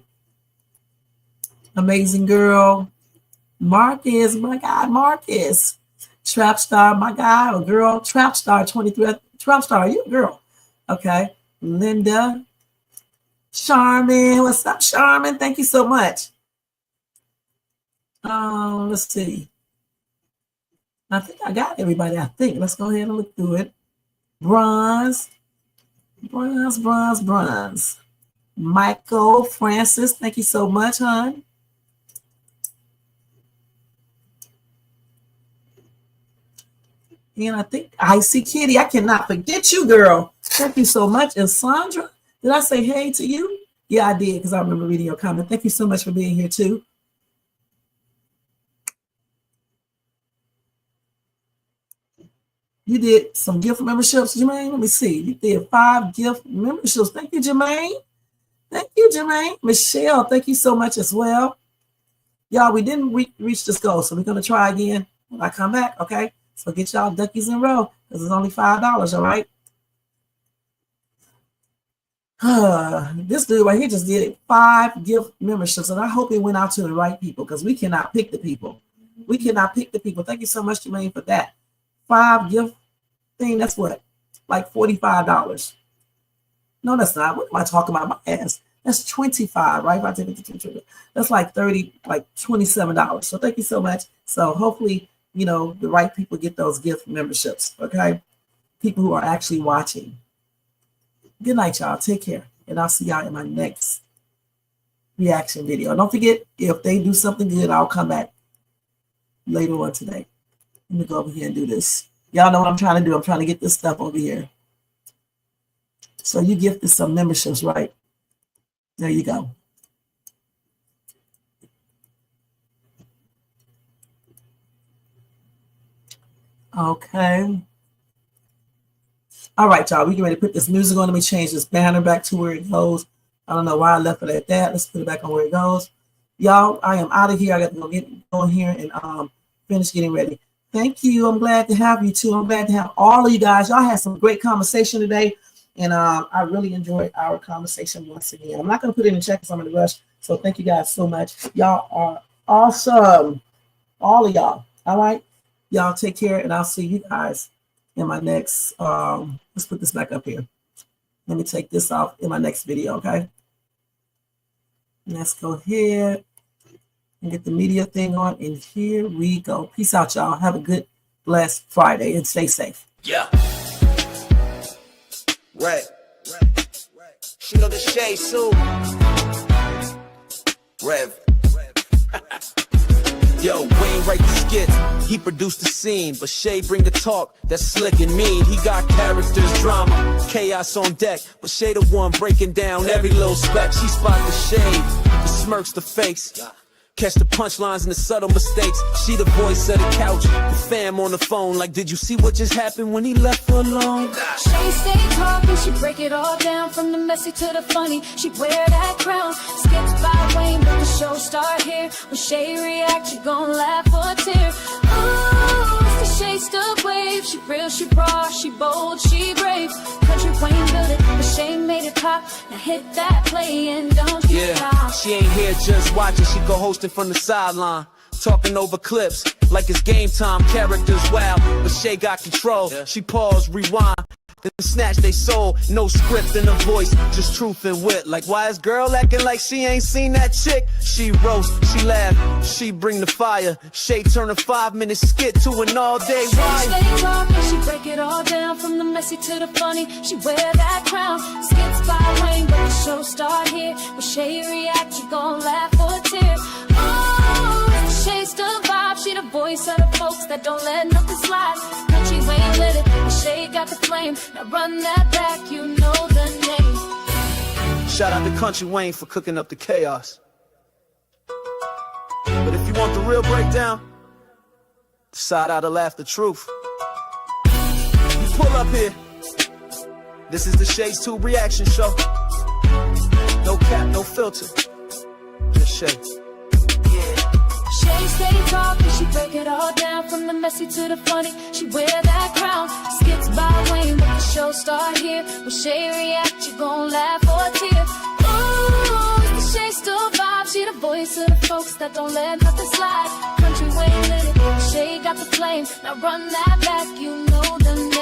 Speaker 3: Amazing Girl, Marcus, my guy, Marcus, Trapstar, my guy, or girl, Trapstar 23. Trapstar, are you a girl? Okay. Linda, Charmin, what's up, Charmin? Thank you so much. Let's see. I think I got everybody, I think. Let's go ahead and look through it. Bronze. Michael, Francis, thank you so much, hon. And I think I see Kitty. I cannot forget you, girl. Thank you so much. And Sandra, did I say hey to you? Yeah, I did, because I remember reading your comment. Thank you so much for being here too. You did some gift memberships, Jermaine. Let me see. You did 5 gift memberships. Thank you, Jermaine. Thank you, Jermaine. Michelle, thank you so much as well. Y'all, we didn't reach this goal, so we're going to try again when I come back, okay? So get y'all duckies in a row, because it's only $5, all right? This dude right here just did 5 gift memberships, and I hope it went out to the right people, because we cannot pick the people. We cannot pick the people. Thank you so much, Jermaine, for that. 5 gift thing, that's what? Like $45. No, that's not. What am I talking about? My ass. That's 25, right? If I take it to 20, that's like 30, like $27. So thank you so much. So hopefully, you know, the right people get those gift memberships, okay? People who are actually watching. Good night, y'all. Take care. And I'll see y'all in my next reaction video. Don't forget, if they do something good, I'll come back later on today. Let me go over here and do this. Y'all know what I'm trying to do. I'm trying to get this stuff over here. So you gifted some memberships, right? There you go. Okay. All right, y'all. We get ready to put this music on. Let me change this banner back to where it goes. I don't know why I left it at that. Let's put it back on where it goes. Y'all, I am out of here. I got to go get on here and finish getting ready. Thank you. I'm glad to have you too. I'm glad to have all of you guys. Y'all had some great conversation today. And I really enjoyed our conversation once again. I'm not going to put it in check because I'm in a rush. So thank you guys so much. Y'all are awesome. All of y'all. All right. Y'all take care. And I'll see you guys in my next. Let's put this back up here. Let me take this off in my next video. Okay. Let's go ahead and get the media thing on. And here we go. Peace out, y'all. Have a good, blessed Friday and stay safe.
Speaker 1: Yeah. Right. Shoot up the shade soon. Rev. Yo, Wayne write the skits, he produced the scene, but Shay bring the talk that's slick and mean. He got characters, drama, chaos on deck, but Shay the one breaking down every little speck. She spot the shade, the smirks, the fakes, catch the punchlines and the subtle mistakes. She the voice of the couch, the fam on the phone. Like, did you see what just happened when he left her alone?
Speaker 2: She stay talking, she break it all down, from the messy to the funny. She wear that crown, skits by Wayne, but the show start here. When Shay react, you gon' laugh or tear. Ooh, it's the Shay stuck wave. She real, she raw, she bold, she brave. Kountry Wayne built it, but Shay made it pop. Now hit that play and don't you stop.
Speaker 1: She ain't here just watching, she go hosting from the sideline, talking over clips like it's game time. Characters wild, but Shay got control. She pause, rewind, then snatch they soul. No script in her voice, just truth and wit. Like, why is girl acting like she ain't seen that chick? She roast, she laugh, she bring the fire. Shay turn a 5-minute skit to an all-day ride.
Speaker 2: She stay talking, she break it all down, from the messy to the funny. She wear that crown, skits by Wayne, but the show start here. When Shay react, you gon' laugh or tear. Oh, it's the Shay stuck vibe. She the voice of the folks that don't let nothing slide. Kountry Wayne lit it, but Shay got the flame. Now run that back, you know the name.
Speaker 1: Shout out to Kountry Wayne for cooking up the chaos. But if you want the real breakdown, Decide how to laugh the truth. You pull up here. This is the Shay's Tube reaction show. No cap, no filter. Just Shay.
Speaker 2: Shay stay talking, she break it all down. From the messy to the funny, she wear that crown. Skits by Wayne, but the show start here. When Shay react, you gon' laugh or tear. Ooh, it's the Shay still vibe. She the voice of the folks that don't let nothing slide. Kountry Wayne lit it, Shay got the flame. Now run that back, you know the name.